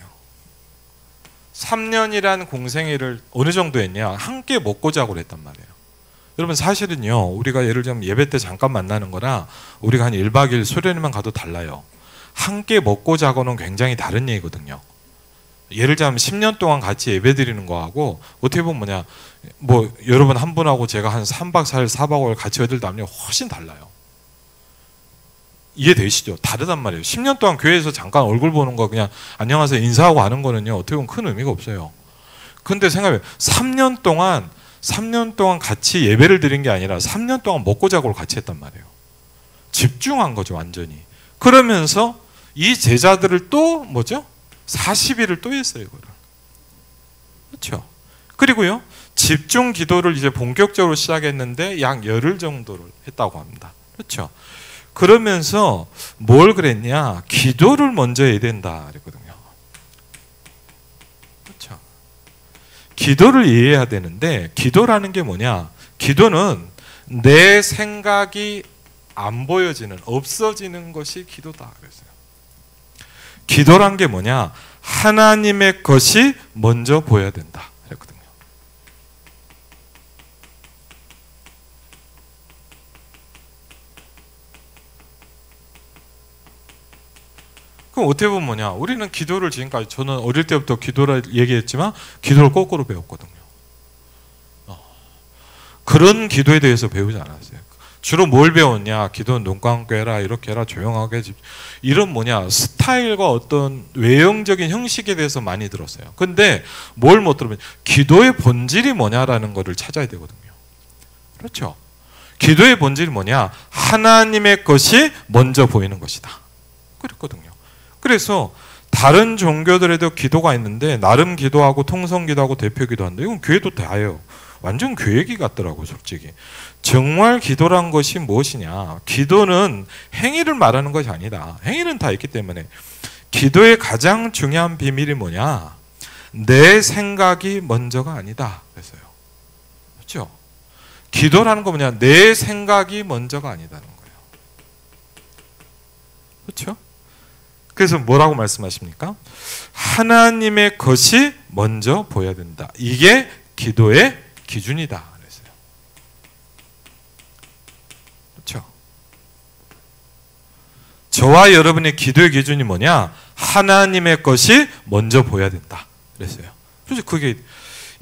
3년이란 공생애를 어느 정도 했냐? 함께 먹고 자고 그랬단 말이에요. 여러분, 사실은요, 우리가 예를 들면 예배 때 잠깐 만나는 거랑 우리가 한 1박 2일 수련회만 가도 달라요. 함께 먹고 자고는 굉장히 다른 얘기거든요. 예를 들면 10년 동안 같이 예배 드리는 거하고 어떻게 보면 뭐냐, 뭐 여러분 한 분하고 제가 한 3박 4일 4박 5일 같이 예배 드리면 훨씬 달라요. 이해되시죠? 다르단 말이에요. 10년 동안 교회에서 잠깐 얼굴 보는 거 그냥 안녕하세요 인사하고 하는 거는요, 어떻게 보면 큰 의미가 없어요. 근데 생각해요. 3년 동안 같이 예배를 드린 게 아니라 3년 동안 먹고 자고를 같이 했단 말이에요. 집중한 거죠, 완전히. 그러면서 이 제자들을 또 뭐죠? 40일을 또 했어요, 이거를. 그렇죠? 그리고요, 집중 기도를 이제 본격적으로 시작했는데 약 열흘 정도를 했다고 합니다. 그렇죠? 그러면서 뭘 그랬냐? 기도를 먼저 해야 된다 그랬거든요. 그렇죠? 기도를 이해해야 되는데, 기도라는 게 뭐냐? 기도는 내 생각이 안 보여지는, 없어지는 것이 기도다 그랬어요. 기도란 게 뭐냐? 하나님의 것이 먼저 보여야 된다 그랬거든요. 그럼 어떻게 보면 뭐냐? 우리는 기도를 지금까지, 저는 어릴 때부터 기도를 얘기했지만 기도를 거꾸로 배웠거든요. 그런 기도에 대해서 배우지 않았어요. 주로 뭘 배웠냐? 기도는 눈 감고 해라, 이렇게 해라, 조용하게, 이런 뭐냐, 스타일과 어떤 외형적인 형식에 대해서 많이 들었어요. 근데 뭘 못 들으면 기도의 본질이 뭐냐라는 것을 찾아야 되거든요. 그렇죠? 기도의 본질이 뭐냐? 하나님의 것이 먼저 보이는 것이다 그랬거든요. 그래서 다른 종교들에도 기도가 있는데, 나름 기도하고 통성 기도하고 대표 기도하는데, 이건 교회도 다예요. 완전 교회 얘기 같더라고, 솔직히. 정말 기도란 것이 무엇이냐? 기도는 행위를 말하는 것이 아니다. 행위는 다 있기 때문에. 기도의 가장 중요한 비밀이 뭐냐? 내 생각이 먼저가 아니다 그랬어요. 그렇죠? 기도라는 거 뭐냐? 내 생각이 먼저가 아니다는 거예요. 그렇죠? 그래서 뭐라고 말씀하십니까? 하나님의 것이 먼저 보여야 된다. 이게 기도의 기준이다 그랬어요. 그렇죠? 저와 여러분의 기도의 기준이 뭐냐? 하나님의 것이 먼저 보여야 된다 그랬어요. 그래서 그게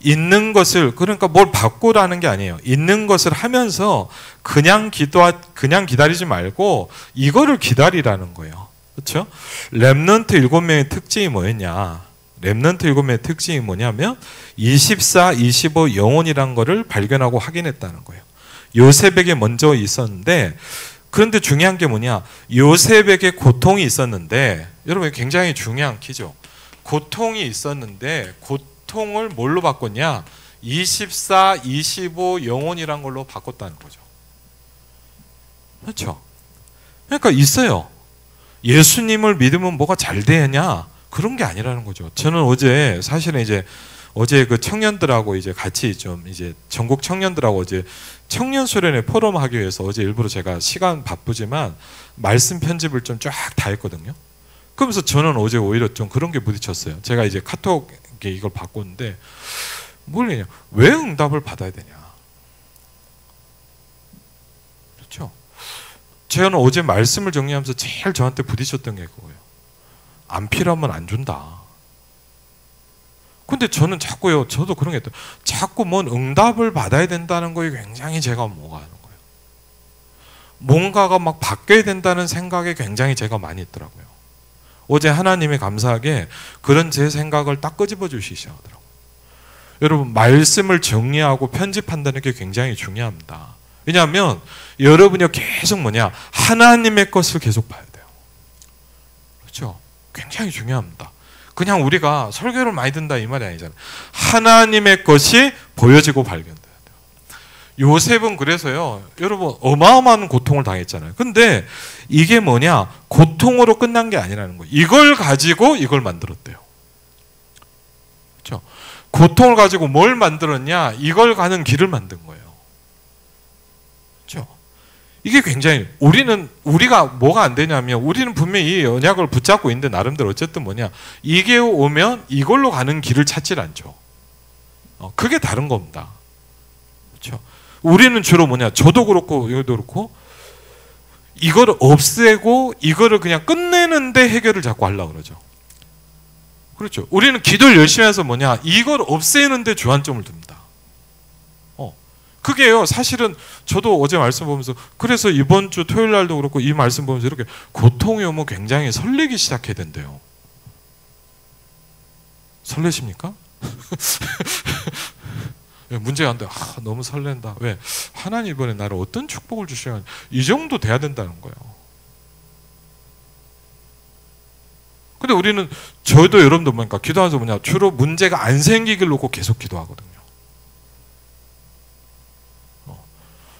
있는 것을, 그러니까 뭘 바꾸라는 게 아니에요. 있는 것을 하면서 그냥 기다리지 말고 이거를 기다리라는 거예요. 그렇죠? 렘넌트 7명의 특징이 뭐였냐? 렘넌트 7명의 특징이 뭐냐면 24, 25 영혼이란 거를 발견하고 확인했다는 거예요. 요셉에게 먼저 있었는데, 그런데 중요한 게 뭐냐? 요셉에게 고통이 있었는데, 여러분 굉장히 중요한 키죠. 고통이 있었는데 고통을 뭘로 바꿨냐? 24, 25 영혼이란 걸로 바꿨다는 거죠. 그렇죠? 그러니까 있어요. 예수님을 믿으면 뭐가 잘 되냐? 그런 게 아니라는 거죠. 저는 어제 사실은 어제 그 청년들하고 이제 같이 좀 이제 전국 청년들하고 어제 청년 수련회 포럼 하기 위해서 어제 일부러 제가 시간 바쁘지만 말씀 편집을 좀 쫙 다 했거든요. 그러면서 저는 어제 오히려 좀 그런 게 부딪혔어요. 제가 이제 카톡에 이걸 바꿨는데 뭐냐? 왜 응답을 받아야 되냐? 그렇죠? 저는 어제 말씀을 정리하면서 제일 저한테 부딪혔던 게 그거예요. 안 필요하면 안 준다. 근데 저는 자꾸요, 저도 그런 게 있다. 자꾸 뭔 응답을 받아야 된다는 거에 굉장히 제가 뭐가 하는 거예요. 뭔가가 막 바뀌어야 된다는 생각에 굉장히 제가 많이 있더라고요. 어제 하나님이 감사하게 그런 제 생각을 딱 끄집어 주시더라고요. 여러분, 말씀을 정리하고 편집한다는 게 굉장히 중요합니다. 왜냐하면 여러분이 계속 하나님의 것을 계속 봐야 돼요. 그렇죠? 굉장히 중요합니다. 그냥 우리가 설교를 많이 듣는다 이 말이 아니잖아요. 하나님의 것이 보여지고 발견돼야 돼요. 요셉은 그래서요, 여러분 어마어마한 고통을 당했잖아요. 근데 이게 고통으로 끝난 게 아니라는 거예요. 이걸 가지고 이걸 만들었대요. 그렇죠? 고통을 가지고 뭘 만들었냐? 이걸 가는 길을 만든 거예요. 그렇죠? 이게 굉장히 우리가 뭐가 안 되냐면 우리는 분명히 이 언약을 붙잡고 있는데 나름대로 어쨌든 이게 오면 이걸로 가는 길을 찾질 않죠. 그게 다른 겁니다. 그렇죠? 우리는 주로 저도 그렇고 여기도 그렇고 이거를 없애고 이거를 그냥 끝내는데 해결을 자꾸 하려고 그러죠. 그렇죠. 우리는 기도를 열심히 해서 이걸 없애는데 주안점을 둡니다. 그게요, 사실은 저도 어제 말씀 보면서 그래서 이번 주 토요일 날도 그렇고 이 말씀 보면서 이렇게 고통이 오면 굉장히 설레기 시작해야 된대요. 설레십니까? 문제가 안 돼. 너무 설렌다. 왜? 하나님 이번에 나를 어떤 축복을 주시냐. 이 정도 돼야 된다는 거예요. 근데 우리는, 저도 여러분도 기도하면서 주로 문제가 안 생기길 놓고 계속 기도하거든요.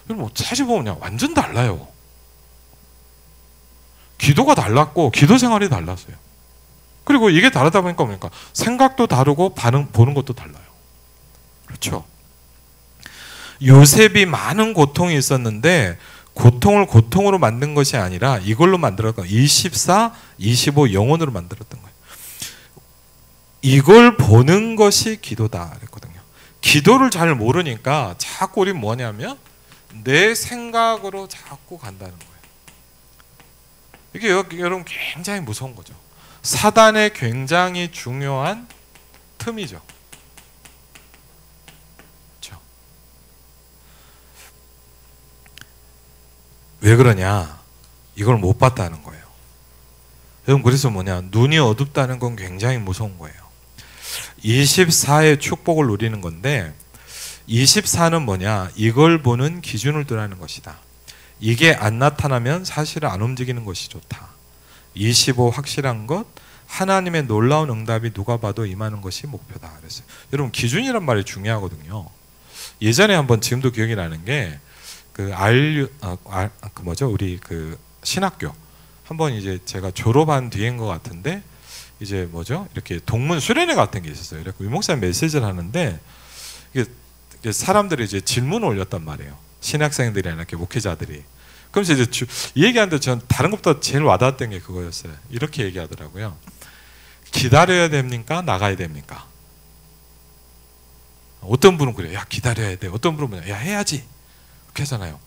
여러분, 사실 보면 완전 달라요. 기도가 달랐고, 기도 생활이 달랐어요. 그리고 이게 다르다 보니까 생각도 다르고, 보는 것도 달라요. 그렇죠? 요셉이 많은 고통이 있었는데, 고통을 고통으로 만든 것이 아니라 이걸로 만들었던 24, 25 영혼으로 만들었던 거예요. 이걸 보는 것이 기도다 그랬거든요. 기도를 잘 모르니까 자꾸 우리 뭐냐면 내 생각으로 자꾸 간다는 거예요. 이게 여러분 굉장히 무서운 거죠. 사단의 굉장히 중요한 틈이죠. 그렇죠? 왜 그러냐? 이걸 못 봤다는 거예요. 여러분, 그래서 눈이 어둡다는 건 굉장히 무서운 거예요. 24의 축복을 누리는 건데 24는 이걸 보는 기준을 두라는 것이다. 이게 안 나타나면 사실은 안 움직이는 것이 좋다. 25 확실한 것, 하나님의 놀라운 응답이 누가 봐도 임하는 것이 목표다. 그랬어요. 여러분, 기준이란 말이 중요하거든요. 예전에 한번, 지금도 기억이 나는 게 우리 신학교 한번 이제 제가 졸업한 뒤인 것 같은데 이제 이렇게 동문 수련회 같은 게 있었어요. 그래서 유목사님 메시지를 하는데 이게 사람들이 이제 질문을 올렸단 말이에요. 신학생들이나 이렇게 목회자들이. 그러면서 이제 얘기하는데 전 다른 것보다 제일 와닿았던 게 그거였어요. 이렇게 얘기하더라고요. 기다려야 됩니까? 나가야 됩니까? 어떤 분은 그래요. 야, 기다려야 돼. 어떤 분은 야, 해야지. 그렇게 하잖아요.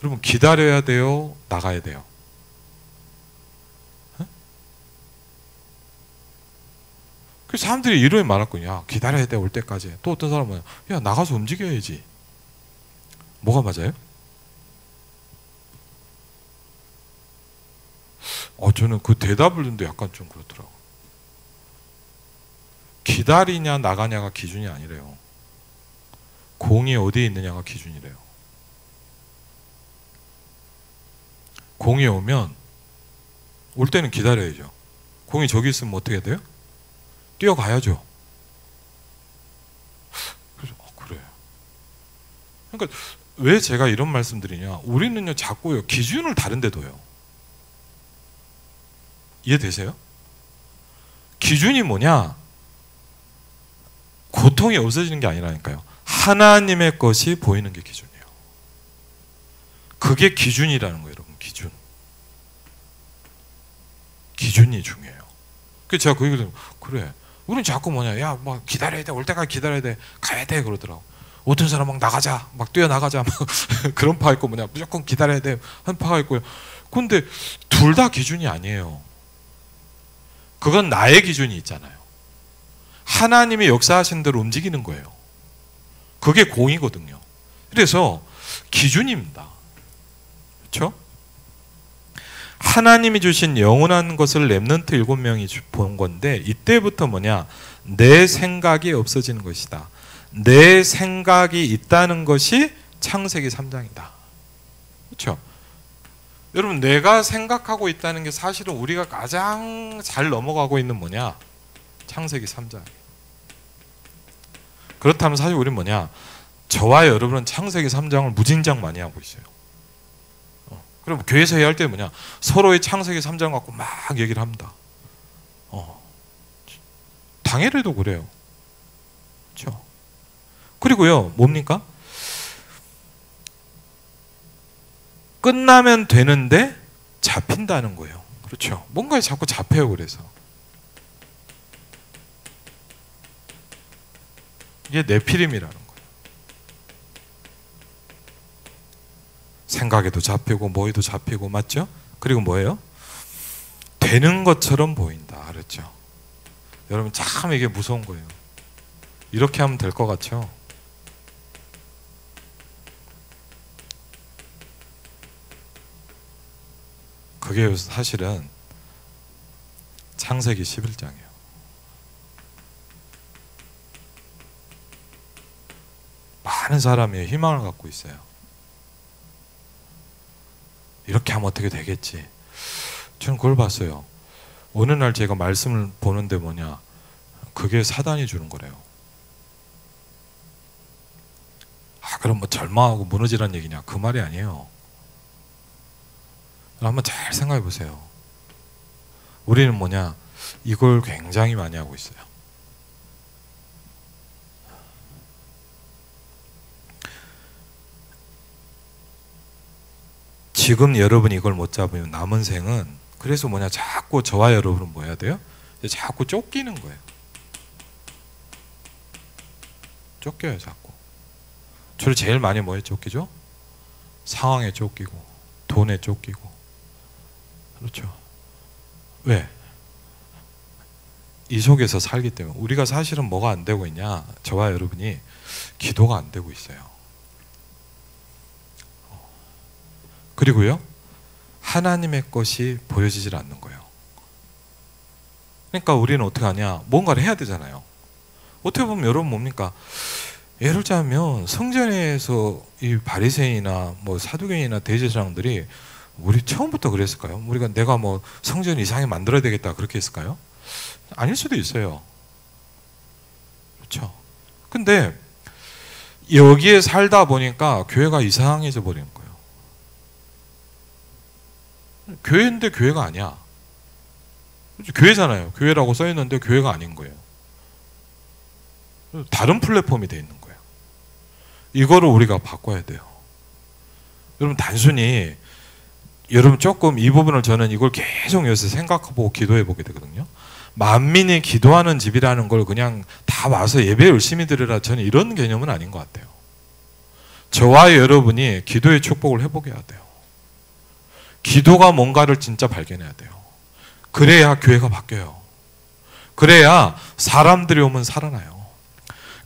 여러분, 기다려야 돼요? 나가야 돼요? 그 사람들이 이름이 많았거든요. 야, 기다려야 돼, 올 때까지. 또 어떤 사람은 야, 나가서 움직여야지. 뭐가 맞아요? 저는 그 대답을 듣는데 약간 좀 그렇더라고요. 기다리냐 나가냐가 기준이 아니래요. 공이 어디에 있느냐가 기준이래요. 공이 오면 올 때는 기다려야죠. 공이 저기 있으면 어떻게 해야 돼요? 뛰어가야죠. 그래서 그래. 그러니까 왜 제가 이런 말씀드리냐? 우리는요 자꾸요 기준을 다른 데 둬요. 이해되세요? 기준이 뭐냐? 고통이 없어지는 게 아니라니까요. 하나님의 것이 보이는 게 기준이에요. 그게 기준이라는 거예요, 여러분. 기준. 기준이 중요해요. 그래서 제가 그 얘기를 그래. 우리는 자꾸 야, 막 기다려야 돼. 올 때까지 기다려야 돼. 가야 돼. 그러더라고. 어떤 사람 막 나가자. 막 뛰어나가자. 막 그런 파 있고 무조건 기다려야 돼. 한 파가 있고요. 근데 둘 다 기준이 아니에요. 그건 나의 기준이 있잖아요. 하나님이 역사하신 대로 움직이는 거예요. 그게 공이거든요. 그래서 기준입니다. 그렇죠? 하나님이 주신 영원한 것을 렘넌트 7명이 본 건데, 이때부터 뭐냐? 내 생각이 없어지는 것이다. 내 생각이 있다는 것이 창세기 3장이다. 그렇죠? 여러분, 내가 생각하고 있다는 게 사실은 우리가 가장 잘 넘어가고 있는 뭐냐? 창세기 3장. 그렇다면 사실 우리는 뭐냐? 저와 여러분은 창세기 3장을 무진장 많이 하고 있어요. 그럼 교회에서 해야 할 때 뭐냐? 서로의 창세기 3장 갖고 막 얘기를 합니다. 당일에도 그래요. 그렇죠? 그리고요, 뭡니까? 끝나면 되는데 잡힌다는 거예요. 그렇죠? 뭔가에 자꾸 잡혀요. 그래서 이게 네피림이라는 거예요. 생각에도 잡히고 뭐에도 잡히고, 맞죠? 그리고 뭐예요? 되는 것처럼 보인다. 알았죠? 여러분, 참 이게 무서운 거예요. 이렇게 하면 될 것 같죠? 그게 사실은 창세기 11장이에요. 많은 사람이 희망을 갖고 있어요. 이렇게 하면 어떻게 되겠지? 저는 그걸 봤어요. 어느 날 제가 말씀을 보는데 뭐냐? 그게 사단이 주는 거래요. 그럼 뭐 절망하고 무너지란 얘기냐? 그 말이 아니에요. 한번 잘 생각해 보세요. 우리는 뭐냐? 이걸 굉장히 많이 하고 있어요. 지금 여러분이 이걸 못 잡으면 남은 생은, 그래서 뭐냐? 자꾸 저와 여러분은 뭐 해야 돼요? 자꾸 쫓기는 거예요. 쫓겨요, 자꾸. 주로 제일 많이 뭐에 쫓기죠? 상황에 쫓기고, 돈에 쫓기고. 그렇죠? 왜? 이 속에서 살기 때문에. 우리가 사실은 뭐가 안 되고 있냐? 저와 여러분이 기도가 안 되고 있어요. 그리고요, 하나님의 것이 보여지질 않는 거예요. 그러니까 우리는 어떻게 하냐? 뭔가를 해야 되잖아요. 어떻게 보면 여러분 뭡니까? 예를 들자면 성전에서 이 바리새인이나 뭐 사두개인이나 대제사장들이 우리 처음부터 그랬을까요? 우리가 내가 뭐 성전 이상하게 만들어야 되겠다 그렇게 했을까요? 아닐 수도 있어요. 그렇죠? 근데 여기에 살다 보니까 교회가 이상해져 버리는 거예요. 교회인데 교회가 아니야. 교회잖아요. 교회라고 써 있는데 교회가 아닌 거예요. 다른 플랫폼이 돼 있는 거예요. 이거를 우리가 바꿔야 돼요. 여러분, 단순히 여러분 조금 이 부분을 저는 이걸 계속 요새 생각해보고 기도해보게 되거든요. 만민이 기도하는 집이라는 걸 그냥 다 와서 예배 열심히 드리라, 저는 이런 개념은 아닌 것 같아요. 저와 여러분이 기도의 축복을 회복해야 돼요. 기도가 뭔가를 진짜 발견해야 돼요. 그래야 교회가 바뀌어요. 그래야 사람들이 오면 살아나요.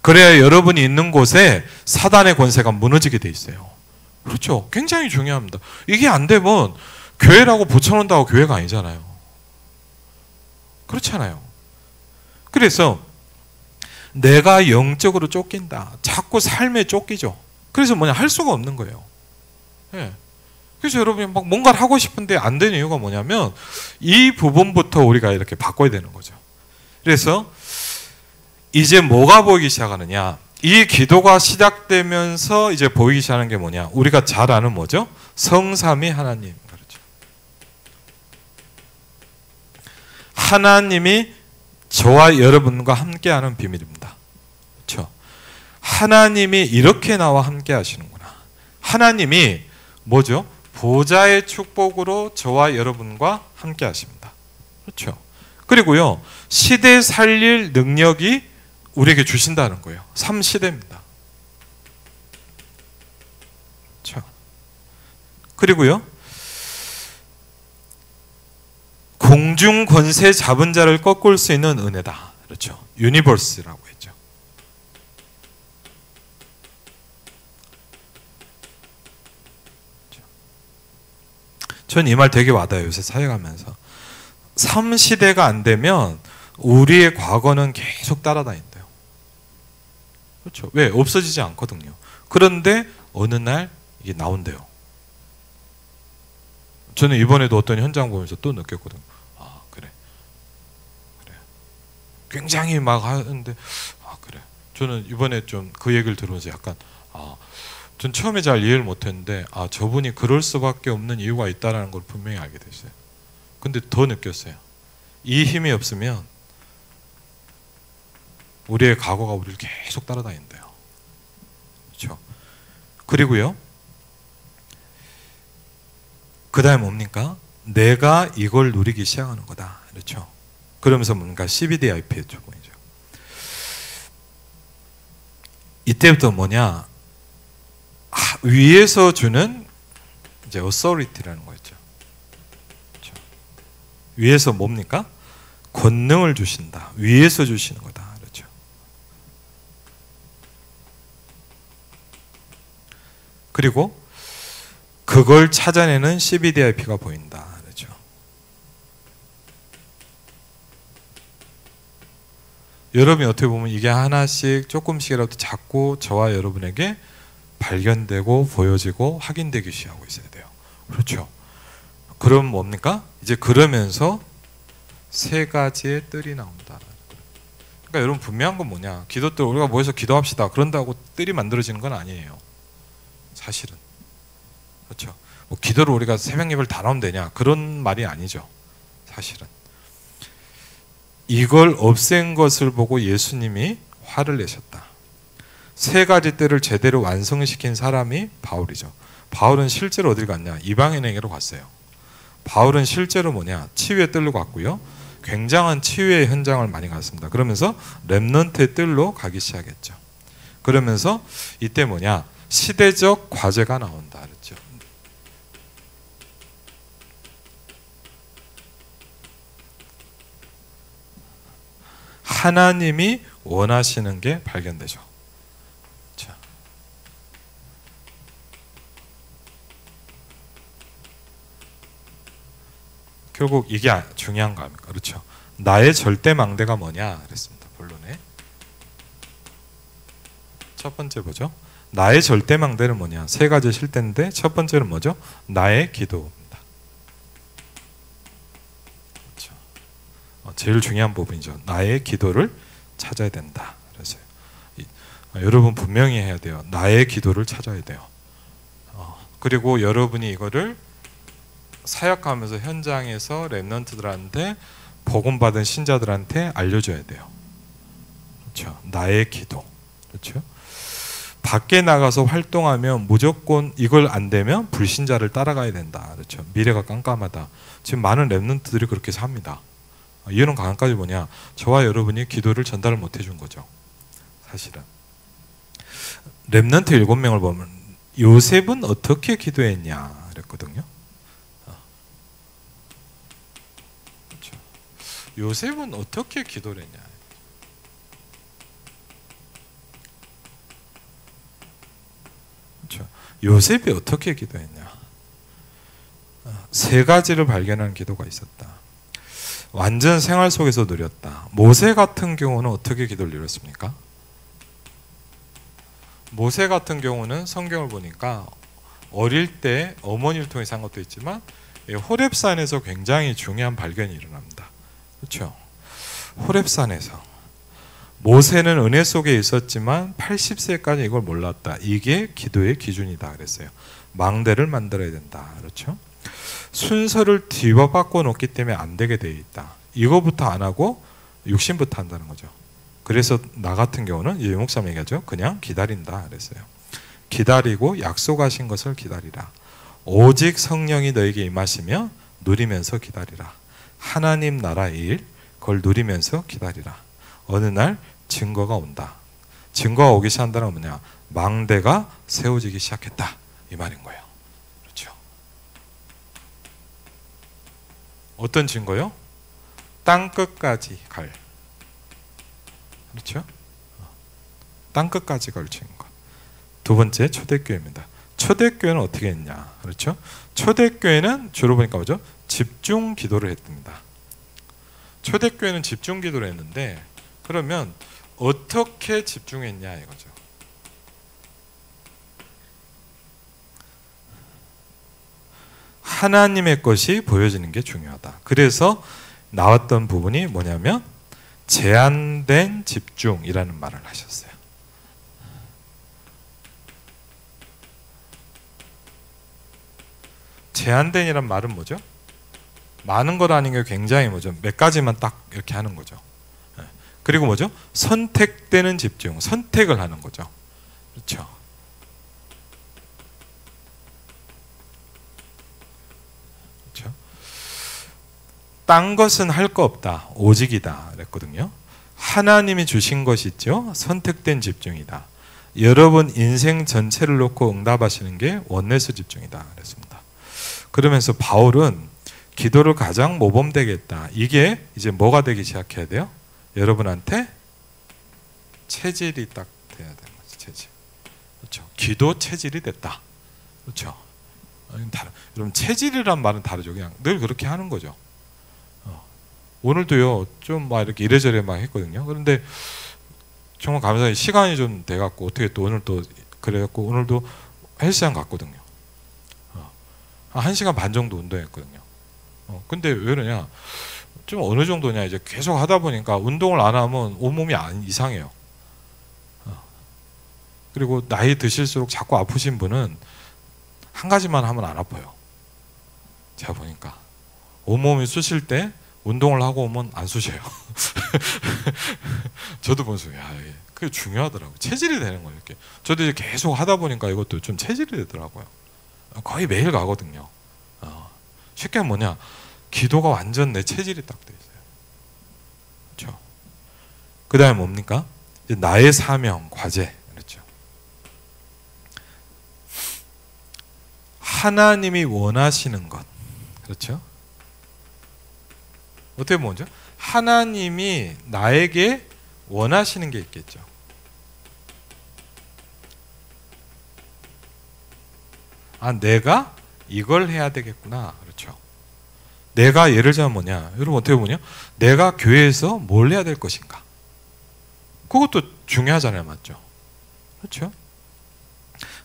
그래야 여러분이 있는 곳에 사단의 권세가 무너지게 돼 있어요. 그렇죠? 굉장히 중요합니다. 이게 안 되면 교회라고 붙여놓는다고 교회가 아니잖아요. 그렇잖아요. 그래서 내가 영적으로 쫓긴다. 자꾸 삶에 쫓기죠. 그래서 뭐냐? 할 수가 없는 거예요. 네. 그래서 여러분이 막 뭔가를 하고 싶은데 안 되는 이유가 뭐냐면 이 부분부터 우리가 이렇게 바꿔야 되는 거죠. 그래서 이제 뭐가 보이기 시작하느냐? 이 기도가 시작되면서 이제 보이기 시작하는 게 뭐냐? 우리가 잘 아는 뭐죠? 성삼위 하나님. 그렇죠. 하나님이 저와 여러분과 함께하는 비밀입니다. 그렇죠? 하나님이 이렇게 나와 함께 하시는구나. 하나님이 뭐죠? 보좌의 축복으로 저와 여러분과 함께 하십니다. 그렇죠? 그리고요, 시대 살릴 능력이 우리에게 주신다는 거예요. 3시대입니다. 그렇죠? 그리고요, 공중 권세 잡은 자를 꺾을 수 있는 은혜다. 그렇죠? 유니버스라고 했죠. 전 이 말 되게 와닿아요. 요새 사역하면서 3시대가 안 되면 우리의 과거는 계속 따라다닌대요. 그렇죠? 왜? 없어지지 않거든요. 그런데 어느 날 이게 나온대요. 저는 이번에도 어떤 현장 보면서 또 느꼈거든요. 아, 그래. 굉장히 막 하는데, 아, 그래. 저는 이번에 좀 그 얘기를 들으면서 약간, 전 처음에 잘 이해를 못했는데, 저분이 그럴 수밖에 없는 이유가 있다는 걸 분명히 알게 됐어요. 근데 더 느꼈어요. 이 힘이 없으면 우리의 과거가 우리를 계속 따라다닌대요. 그렇죠? 그리고요, 그 다음에 뭡니까? 내가 이걸 누리기 시작하는 거다. 그렇죠? 그러면서 뭔가 CBDIP의 조건이죠. 이때부터 뭐냐? 위에서 주는 이제 authority라는 거였죠. 그렇죠? 위에서 뭡니까? 권능을 주신다. 위에서 주시는 거다. 그렇죠? 그리고 그걸 찾아내는 CBDIP가 보인다. 그렇죠? 여러분이 어떻게 보면 이게 하나씩 조금씩이라도 자꾸 저와 여러분에게 발견되고 보여지고 확인되기 시작하고 있어야 돼요. 그렇죠? 그럼 뭡니까? 이제 그러면서 세 가지의 뜰이 나온다. 그러니까 여러분 분명한 건 뭐냐? 기도뜰 우리가 모여서 기도합시다. 그런다고 뜰이 만들어지는 건 아니에요. 사실은. 그렇죠? 뭐 기도로 우리가 새벽 예배를 다 나오면 되냐? 그런 말이 아니죠. 사실은. 이걸 없앤 것을 보고 예수님이 화를 내셨다. 세 가지 뜰을 제대로 완성시킨 사람이 바울이죠. 바울은 실제로 어딜 갔냐? 이방인에게로 갔어요. 바울은 실제로 뭐냐? 치유의 뜰로 갔고요. 굉장한 치유의 현장을 많이 갔습니다. 그러면서 렘넌트의 뜰로 가기 시작했죠. 그러면서 이때 뭐냐? 시대적 과제가 나온다 그랬죠. 하나님이 원하시는 게 발견되죠. 자. 결국 이게 중요한 거 아닙니까? 그렇죠. 나의 절대 망대가 뭐냐 그랬습니다. 본론에. 첫 번째 보죠. 나의 절대 망대는 뭐냐? 세 가지 실대인데 첫 번째는 뭐죠? 나의 기도입니다. 그렇죠. 제일 중요한 부분이죠. 나의 기도를 찾아야 된다. 그래서요. 여러분 분명히 해야 돼요. 나의 기도를 찾아야 돼요. 그리고 여러분이 이거를 사역하면서 현장에서 렘넌트들한테 복음받은 신자들한테 알려줘야 돼요. 그렇죠. 나의 기도. 그렇죠. 밖에 나가서 활동하면 무조건 이걸 안 되면 불신자를 따라가야 된다. 그렇죠. 미래가 깜깜하다. 지금 많은 렘넌트들이 그렇게 삽니다. 이유는 강한까지 뭐냐? 저와 여러분이 기도를 전달을 못 해준 거죠. 사실은. 렘넌트 7명을 보면 요셉은 어떻게 기도했냐 그랬거든요. 그렇죠. 요셉은 어떻게 기도를 했냐. 그렇죠. 요셉이 어떻게 기도했냐. 세 가지를 발견하는 기도가 있었다. 완전 생활 속에서 누렸다. 모세 같은 경우는 어떻게 기도를 누렸습니까? 모세 같은 경우는 성경을 보니까 어릴 때 어머니를 통해서 한 것도 있지만 호렙산에서 굉장히 중요한 발견이 일어납니다. 그렇죠? 호렙산에서 모세는 은혜 속에 있었지만 80세까지 이걸 몰랐다. 이게 기도의 기준이다 그랬어요. 망대를 만들어야 된다. 그렇죠? 순서를 뒤바꿔 놓기 때문에 안 되게 되어 있다. 이거부터 안 하고 육신부터 한다는 거죠. 그래서 나 같은 경우는 이 목사님 얘기하죠. 그냥 기다린다 그랬어요. 기다리고 약속하신 것을 기다리라. 오직 성령이 너에게 임하시며 누리면서 기다리라. 하나님 나라의 일 그걸 누리면서 기다리라. 어느 날 증거가 온다. 증거가 오기 시작한다는 건 뭐냐? 망대가 세워지기 시작했다. 이 말인 거예요. 그렇죠? 어떤 증거요? 땅끝까지 갈. 그렇죠? 땅끝까지 갈 증거. 두 번째 초대교회입니다. 초대교회는 어떻게 했냐? 그렇죠? 초대교회는 주로 보니까 뭐죠? 집중 기도를 했습니다. 초대교회는 집중 기도를 했는데, 그러면 어떻게 집중했냐 이거죠. 하나님의 것이 보여지는 게 중요하다. 그래서 나왔던 부분이 뭐냐면 제한된 집중이라는 말을 하셨어요. 제한된이란 말은 뭐죠? 많은 것 아닌 게 굉장히 뭐죠? 몇 가지만 딱 이렇게 하는 거죠. 그리고 뭐죠? 선택되는 집중, 선택을 하는 거죠. 그렇죠? 그렇죠? 딴 것은 할 거 없다, 오직이다 그랬거든요. 하나님이 주신 것이 있죠. 선택된 집중이다. 여러분 인생 전체를 놓고 응답하시는 게 원내스 집중이다 그랬습니다. 그러면서 바울은 기도를 가장 모범되겠다. 이게 이제 뭐가 되기 시작해야 돼요? 여러분한테 체질이 딱 돼야 되는 거죠. 체질. 그렇죠. 기도 체질이 됐다. 그렇죠. 여러분 체질이란 말은 다르죠. 그냥 늘 그렇게 하는 거죠. 오늘도요 좀 막 이렇게 이래저래 막 했거든요. 그런데 정말 감사히 시간이 좀 돼갖고 어떻게 또 오늘 또 그래갖고 오늘도 헬스장 갔거든요. 한 1시간 반 정도 운동했거든요. 근데 왜 그러냐? 좀 어느 정도냐, 이제 계속 하다 보니까 운동을 안 하면 온몸이 이상해요. 그리고 나이 드실수록 자꾸 아프신 분은 한 가지만 하면 안 아파요. 제가 보니까 온몸이 쑤실 때 운동을 하고 오면 안 쑤셔요. 저도 보면서 야, 그게 중요하더라고요. 체질이 되는 거예요. 이렇게. 저도 이제 계속 하다 보니까 이것도 좀 체질이 되더라고요. 거의 매일 가거든요. 쉽게 뭐냐, 기도가 완전 내 체질이 딱 돼 있어요. 그렇죠? 그 다음에 뭡니까? 이제 나의 사명, 과제. 그렇죠? 하나님이 원하시는 것. 그렇죠? 어떻게 보면 하나님이 나에게 원하시는 게 있겠죠. 아, 내가 이걸 해야 되겠구나. 그렇죠. 내가 예를 들면 뭐냐, 여러분 어떻게 보냐, 내가 교회에서 뭘 해야 될 것인가, 그것도 중요하잖아요. 맞죠? 그렇죠.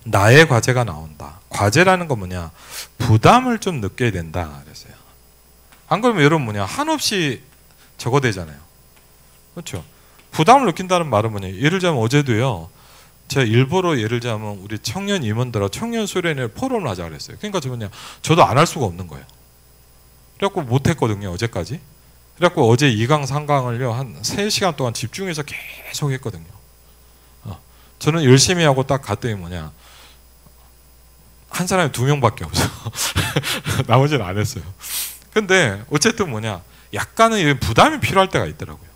나의 과제가 나온다. 과제라는 건 뭐냐, 부담을 좀 느껴야 된다 그랬어요. 안 그러면 여러분 뭐냐, 한없이 적어대잖아요. 그렇죠. 부담을 느낀다는 말은 뭐냐, 예를 들면 어제도요, 제가 일부러 예를 들면 우리 청년 임원들하고 청년 수련회 포럼을 하자 그랬어요. 그러니까 저도 안 할 수가 없는 거예요. 그래갖고 못했거든요, 어제까지. 그래갖고 어제 2강, 3강을요, 한 3시간 동안 집중해서 계속 했거든요. 저는 열심히 하고 딱 갔더니 뭐냐, 한 사람이 2명밖에 없어. 나머지는 안 했어요. 근데 어쨌든 뭐냐, 약간은 부담이 필요할 때가 있더라고요.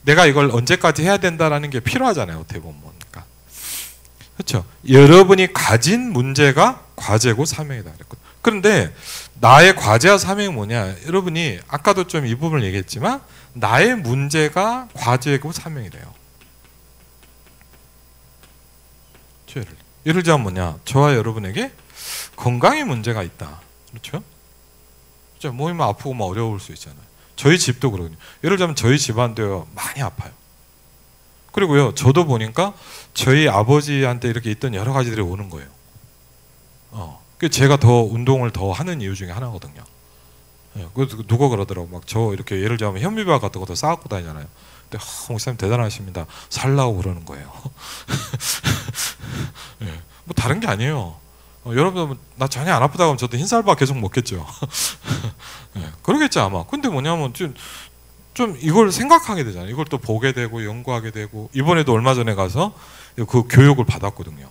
내가 이걸 언제까지 해야 된다라는 게 필요하잖아요. 어떻게 보면. 그러니까. 그렇죠. 여러분이 가진 문제가 과제고 사명이다 그랬거든요. 그런데 나의 과제와 사명이 뭐냐, 여러분이 아까도 좀 이 부분을 얘기했지만 나의 문제가 과제고 사명이래요. 예를 들면 뭐냐, 저와 여러분에게 건강에 문제가 있다. 그렇죠? 몸이 막 아프고 막 어려울 수 있잖아요. 저희 집도 그러거든요. 예를 들면 저희 집안도요, 많이 아파요. 그리고요, 저도 보니까 저희 아버지한테 이렇게 있던 여러 가지들이 오는 거예요. 제가 더 운동을 더 하는 이유 중에 하나거든요. 누가 그러더라고. 막 저 이렇게 예를 들면 현미밥 같은 거 더 싸갖고 다니잖아요. 근데 목사님 대단하십니다. 살라고 그러는 거예요. 뭐 다른 게 아니에요. 여러분 나 전혀 안 아프다고 하면 저도 흰쌀밥 계속 먹겠죠. 그러겠죠 아마. 근데 뭐냐면 좀 이걸 생각하게 되잖아요. 이걸 또 보게 되고 연구하게 되고, 이번에도 얼마 전에 가서 그 교육을 받았거든요.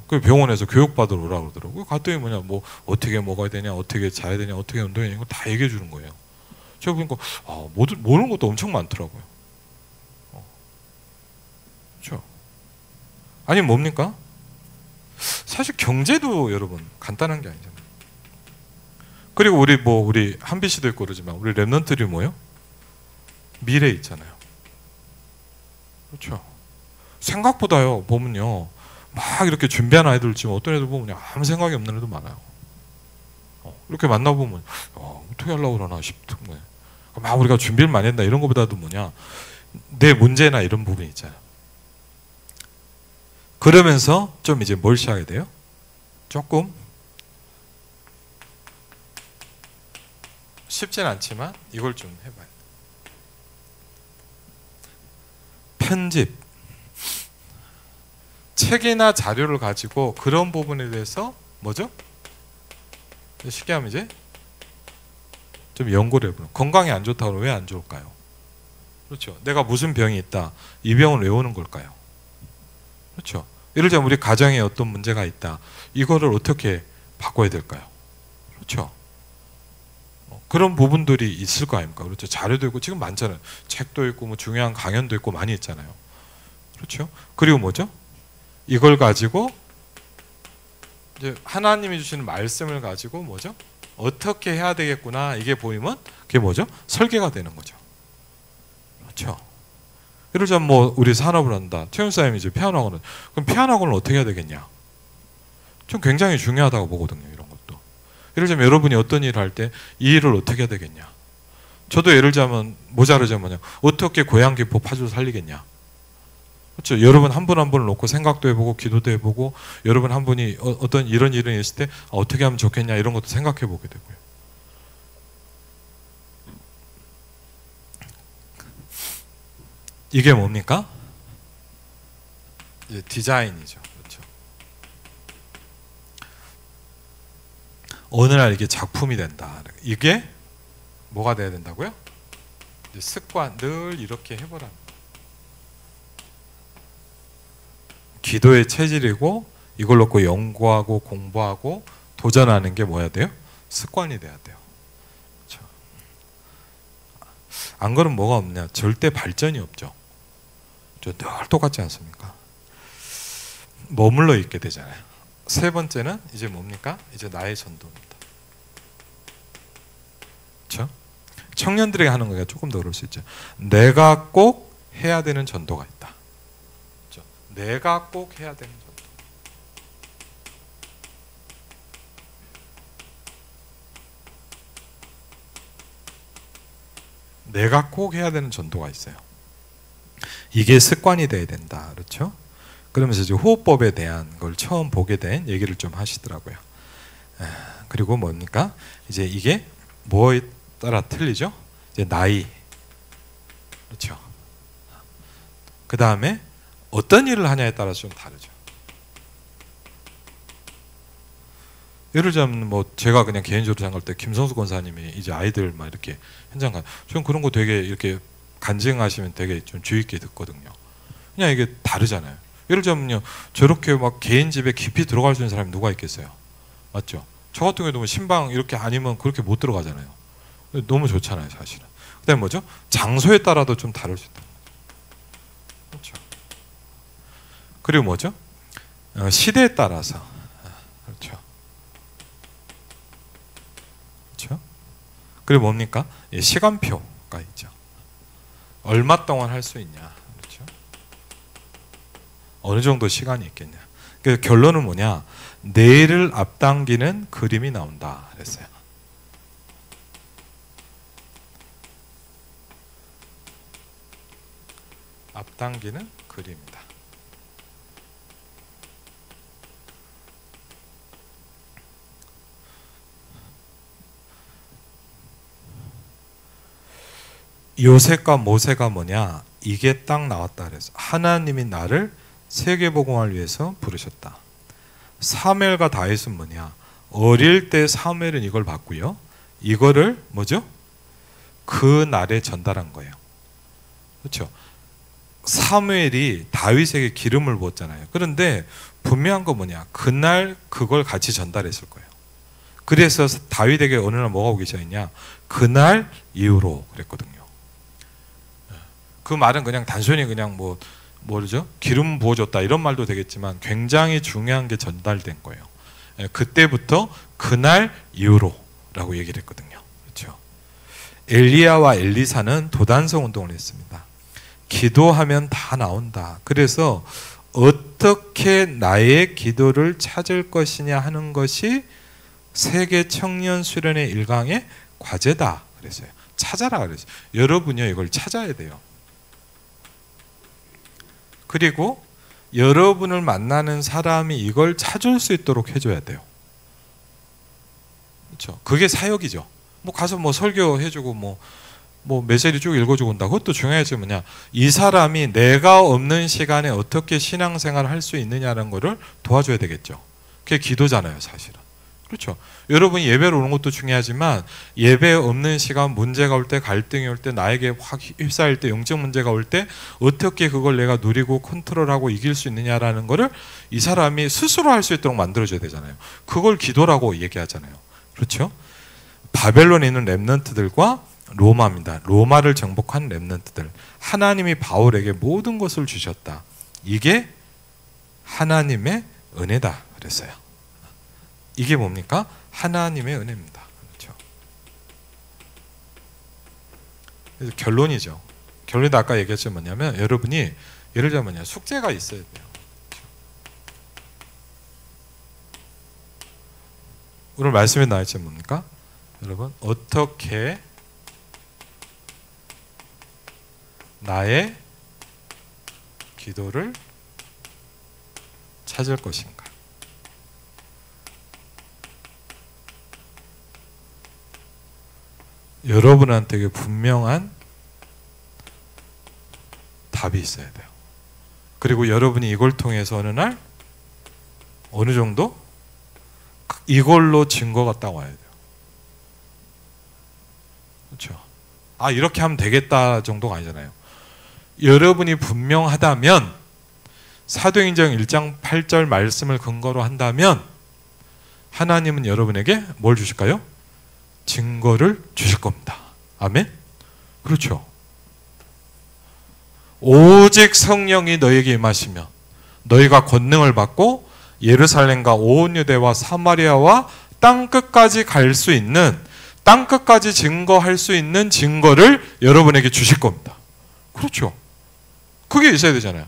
그 병원에서 교육 받으러 오라고 그러더라고요. 갔더니 뭐냐, 뭐 어떻게 먹어야 되냐, 어떻게 자야 되냐, 어떻게 운동해야 되냐, 이거 다 얘기해 주는 거예요. 제가 보니까 모르는 것도 엄청 많더라고요. 그렇죠. 아니 뭡니까? 사실 경제도 여러분 간단한 게 아니잖아요. 그리고 우리 한비 씨도 있고 그러지만 우리 랩런트들이 뭐요? 미래 있잖아요. 그렇죠. 생각보다요 보면요, 막 이렇게 준비한 아이들 있지만 어떤 애들 보면 그냥 아무 생각이 없는 애도 많아요. 이렇게 만나보면 어떻게 하려고 그러나 싶은 거예요. 막 우리가 준비를 많이 했다 이런 것보다도 뭐냐, 내 문제나 이런 부분이 있잖아요. 그러면서 좀 이제 뭘 시작해야 돼요? 조금 쉽진 않지만 이걸 좀 해봐요. 편집. 책이나 자료를 가지고 그런 부분에 대해서 뭐죠? 쉽게 하면 이제 좀 연구를 해보는. 건강에 안 좋다고 하면 왜 안 좋을까요? 그렇죠. 내가 무슨 병이 있다. 이 병은 왜 오는 걸까요? 그렇죠. 예를 들면 우리 가정에 어떤 문제가 있다. 이거를 어떻게 바꿔야 될까요? 그렇죠. 그런 부분들이 있을 거 아닙니까? 그렇죠. 자료도 있고 지금 많잖아요. 책도 있고 뭐 중요한 강연도 있고 많이 있잖아요. 그렇죠. 그리고 뭐죠? 이걸 가지고 이제 하나님이 주시는 말씀을 가지고 뭐죠? 어떻게 해야 되겠구나. 이게 보이면 그게 뭐죠? 설계가 되는 거죠. 그렇죠. 예를 들면 뭐 우리 산업을 한다. 최윤사님이 이제 피아노 학원을, 그럼 피아노 학원을 어떻게 해야 되겠냐? 좀 굉장히 중요하다고 보거든요. 이런 것도. 예를 들면 여러분이 어떤 일을 할 때 이 일을 어떻게 해야 되겠냐? 저도 예를 들면 모자르자면요. 어떻게 고향기포 파주를 살리겠냐? 그렇죠. 여러분 한 분 한 분을 놓고 생각도 해보고 기도도 해보고, 여러분 한 분이 어떤 이런 일이 있을 때 어떻게 하면 좋겠냐 이런 것도 생각해 보게 되고요. 이게 뭡니까? 이제 디자인이죠. 그렇죠. 어느 날 이게 작품이 된다. 이게 뭐가 돼야 된다고요? 이제 습관, 늘 이렇게 해보라는. 기도의 체질이고 이걸 놓고 연구하고 공부하고 도전하는 게 뭐야 돼요? 습관이 돼야 돼요. 그렇죠. 안 그러면 뭐가 없냐? 절대 발전이 없죠. 늘 똑같지 않습니까? 머물러 있게 되잖아요. 세 번째는 이제 뭡니까? 이제 나의 전도입니다. 그렇죠? 청년들에게 하는 거가 조금 더 어려울 수 있죠. 내가 꼭 해야 되는 전도가 있다. 그렇죠? 내가 꼭 해야 되는 전도. 내가 꼭 해야 되는 전도가 있어요. 이게 습관이 돼야 된다. 그렇죠? 그러면서 이제 호흡법에 대한 걸 처음 보게 된 얘기를 좀 하시더라고요. 그리고 뭡니까? 이제 이게 뭐에 따라 틀리죠? 이제 나이. 그렇죠? 그 다음에 어떤 일을 하냐에 따라서 좀 다르죠. 예를 들면 뭐 제가 그냥 개인적으로 생각할 때 김성수 권사님이 이제 아이들 막 이렇게 현장 가, 저는 그런 거 되게 이렇게 간증하시면 되게 좀 주의 있게 듣거든요. 그냥 이게 다르잖아요. 예를 들면요, 저렇게 막 개인 집에 깊이 들어갈 수 있는 사람이 누가 있겠어요? 맞죠? 저 같은 경우도 신방 이렇게 아니면 그렇게 못 들어가잖아요. 너무 좋잖아요, 사실은. 그다음에 뭐죠? 장소에 따라도 좀 다를 수 있다. 그렇죠. 그리고 뭐죠? 시대에 따라서. 그렇죠. 그렇죠. 그리고 뭡니까? 시간표가 있죠. 얼마 동안 할 수 있냐. 그렇죠. 어느 정도 시간이 있겠냐. 그래서 결론은 뭐냐? 내일을 앞당기는 그림이 나온다 그랬어요. 앞당기는 그림이다. 요셉과 모세가 뭐냐? 이게 딱 나왔다 그래서 하나님이 나를 세계복음을 위해서 부르셨다. 사무엘과 다윗은 뭐냐? 어릴 때 사무엘은 이걸 봤고요. 이거를 뭐죠? 그 날에 전달한 거예요. 그렇죠? 사무엘이 다윗에게 기름을 부었잖아요. 그런데 분명한 건 뭐냐? 그날 그걸 같이 전달했을 거예요. 그래서 다윗에게 어느 날 뭐가 오기 시작했냐? 그날 이후로 그랬거든요. 그 말은 그냥 단순히 그냥 뭐죠? 기름 부어줬다 이런 말도 되겠지만 굉장히 중요한 게 전달된 거예요. 그때부터 그날 이후로라고 얘기를 했거든요. 그렇죠? 엘리야와 엘리사는 도단성 운동을 했습니다. 기도하면 다 나온다. 그래서 어떻게 나의 기도를 찾을 것이냐 하는 것이 세계 청년 수련회 1강의 과제다 그랬어요. 찾아라 그랬어요. 여러분이 이걸 찾아야 돼요. 그리고 여러분을 만나는 사람이 이걸 찾을 수 있도록 해줘야 돼요. 그렇죠? 그게 사역이죠. 뭐 가서 뭐 설교해주고 뭐 메시지 쭉 읽어주고 온다. 그것도 중요하지 뭐냐. 이 사람이 내가 없는 시간에 어떻게 신앙생활을 할 수 있느냐는 거를 도와줘야 되겠죠. 그게 기도잖아요, 사실은. 그렇죠. 여러분이 예배로 오는 것도 중요하지만 예배 없는 시간, 문제가 올 때, 갈등이 올 때, 나에게 확 휩싸일 때, 영적 문제가 올 때 어떻게 그걸 내가 누리고 컨트롤하고 이길 수 있느냐라는 거를 이 사람이 스스로 할 수 있도록 만들어줘야 되잖아요. 그걸 기도라고 얘기하잖아요. 그렇죠? 바벨론에 있는 렘넌트들과 로마입니다. 로마를 정복한 렘넌트들. 하나님이 바울에게 모든 것을 주셨다. 이게 하나님의 은혜다 그랬어요. 이게 뭡니까? 하나님의 은혜입니다. 그렇죠? 그래서 결론이죠. 결론이 아까 얘기했죠. 뭐냐면 여러분이 예를 들면 숙제가 있어야 돼요. 오늘 말씀에 나와있죠. 뭡니까? 여러분 어떻게 나의 기도를 찾을 것인가? 여러분한테 분명한 답이 있어야 돼요. 그리고 여러분이 이걸 통해서 어느 날 어느 정도 이걸로 증거가 딱 와야 돼요. 그렇죠? 아 이렇게 하면 되겠다 정도가 아니잖아요. 여러분이 분명하다면 사도행전 1장 8절 말씀을 근거로 한다면 하나님은 여러분에게 뭘 주실까요? 증거를 주실 겁니다. 아멘? 그렇죠. 오직 성령이 너에게 임하시면 너희가 권능을 받고 예루살렘과 온 유대와 사마리아와 땅끝까지 갈 수 있는, 땅끝까지 증거할 수 있는 증거를 여러분에게 주실 겁니다. 그렇죠. 그게 있어야 되잖아요.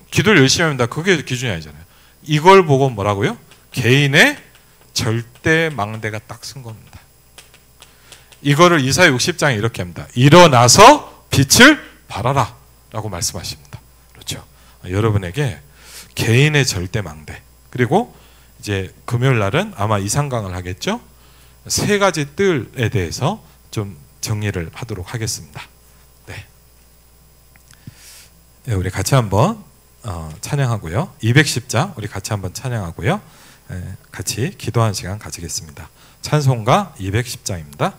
기도를 열심히 합니다. 그게 기준이 아니잖아요. 이걸 보고 뭐라고요? 개인의 절대 망대가 딱 쓴 겁니다. 이거를 이사야 60장에 이렇게 합니다. 일어나서 빛을 발하라 라고 말씀하십니다. 그렇죠. 여러분에게 개인의 절대 망대, 그리고 이제 금요일 날은 아마 이상강을 하겠죠. 세 가지 뜰에 대해서 좀 정리를 하도록 하겠습니다. 네. 네, 우리 같이 한번 찬양하고요. 210장 우리 같이 한번 찬양하고요. 같이 기도하는 시간 가지겠습니다. 찬송가 210장입니다.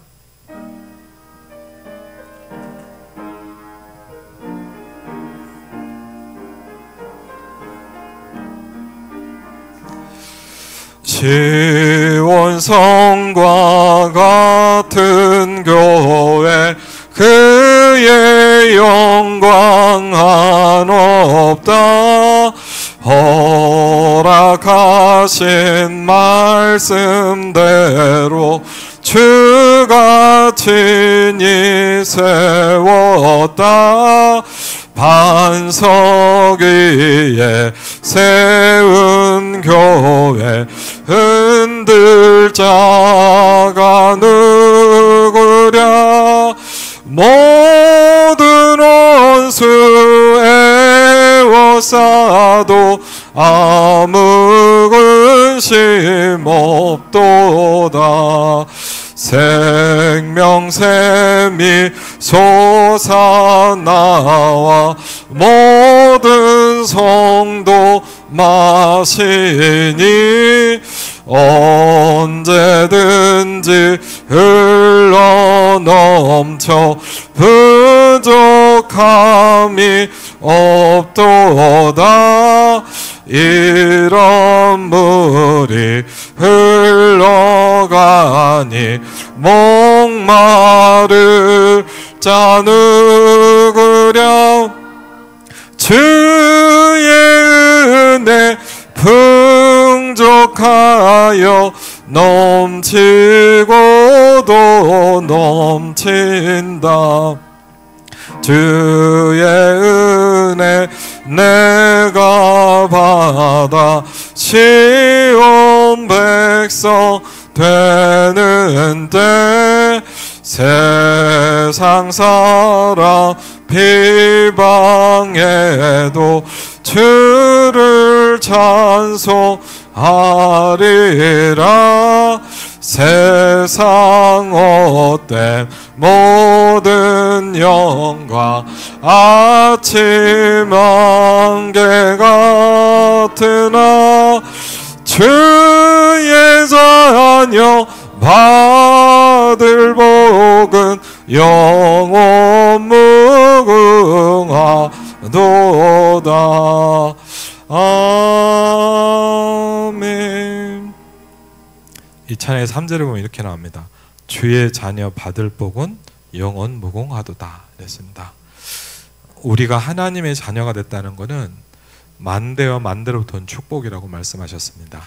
시온성과 같은 교회 그의 영광 한없다. 허락하신 말씀대로 주가 친히 세웠다. 반석 위에 세운 교회 흔들 자가 누구랴. 모든 원수 애워싸도 아무 근심 없도다. 생명샘이 솟아나와 모든 성도 마시니 언제든지 흘러넘쳐 부족함이 없도다. 이런 물이 흘러가니 목마를 자 누구랴. 주의 은혜 풍족하여 넘치고도 넘친다. 주의 은혜 내가 날마다 시온 백성 되는 때 세상 사람 비방에도 주를 찬송하리라. 세상 헛된 모든 영광 아침 안개 같으나 주의 자녀 받을 복은 영원 무궁하도다. 아멘. 이 찬양의 3절에 보면 이렇게 나옵니다. 주의 자녀 받을 복은 영원 무궁하도다 그랬습니다. 우리가 하나님의 자녀가 됐다는 것은 만대와 만대로부터 온 축복이라고 말씀하셨습니다.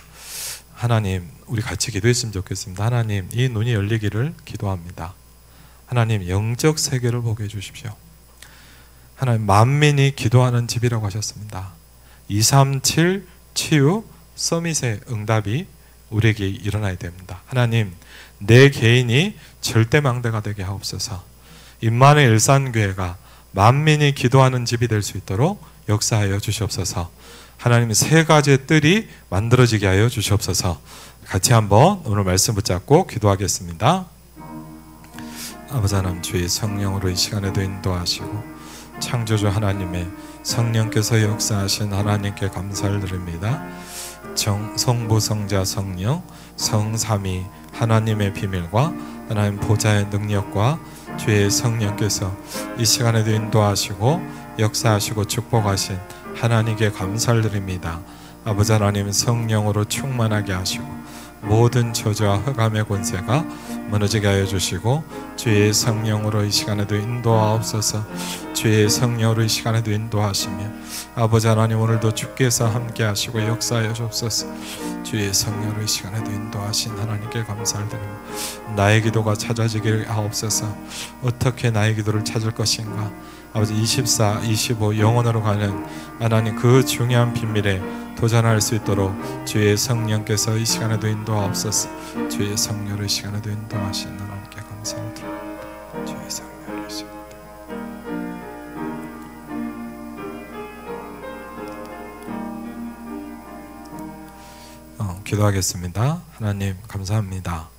하나님, 우리 같이 기도했으면 좋겠습니다. 하나님, 이 눈이 열리기를 기도합니다. 하나님, 영적 세계를 보게 해주십시오. 하나님, 만민이 기도하는 집이라고 하셨습니다. 237 치유 서밋의 응답이 우리에게 일어나야 됩니다. 하나님, 내 개인이 절대 망대가 되게 하옵소서. 임마누엘 일산교회가 만민이 기도하는 집이 될 수 있도록 역사하여 주시옵소서. 하나님, 세 가지의 뜰이 만들어지게 하여 주시옵소서. 같이 한번 오늘 말씀 붙잡고 기도하겠습니다. 아버지 하나님, 주의 성령으로 이 시간에도 인도하시고 창조주 하나님의 성령께서 역사하신 하나님께 감사를 드립니다. 성부, 성자, 성령, 성삼위 하나님의 비밀과 하나님 보좌의 능력과 주의 성령께서 이 시간에도 인도하시고 역사하시고 축복하신 하나님께 감사를 드립니다. 아버지 하나님, 성령으로 충만하게 하시고 모든 저주와 흑암의 권세가 무너지게 하여 주시고 주의 성령으로 이 시간에도 인도하옵소서. 주의 성령으로 이 시간에도 인도하시며 아버지 하나님, 오늘도 주께서 함께 하시고 역사하여 주옵소서. 주의 성령으로 이 시간에도 인도하신 하나님께 감사를 드립니다. 나의 기도가 찾아지길 하옵소서. 어떻게 나의 기도를 찾을 것인가? 아버지, 24, 25 영원으로 가는 하나님 그 중요한 비밀에 도전할 수 있도록 주의 성령께서 이 시간에도 인도하옵소서. 주의 성령으로 이 시간에도 인도하신 하나님께 감사를 드립니다. 주의 성령으로 이 시간에도 기도하겠습니다. 하나님, 감사합니다.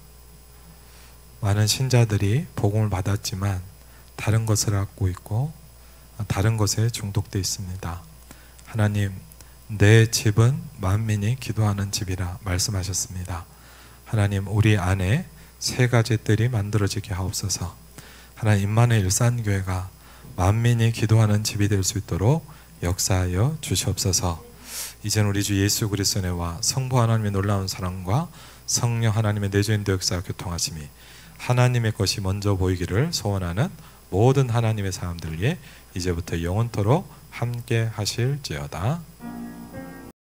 많은 신자들이 복음을 받았지만 다른 것을 갖고 있고 다른 것에 중독되어 있습니다. 하나님, 내 집은 만민이 기도하는 집이라 말씀하셨습니다. 하나님, 우리 안에 세 가지 뜰이 만들어지게 하옵소서. 하나님, 임마누엘 일산교회가 만민이 기도하는 집이 될 수 있도록 역사하여 주시옵소서. 이제는 우리 주 예수 그리스도의 은혜와 성부 하나님의 놀라운 사랑과 성령 하나님의 내주인도 역사와 교통하심이 하나님의 것이 먼저 보이기를 소원하는 모든 하나님의 사람들 위해 이제부터 영원토록 함께 하실지어다.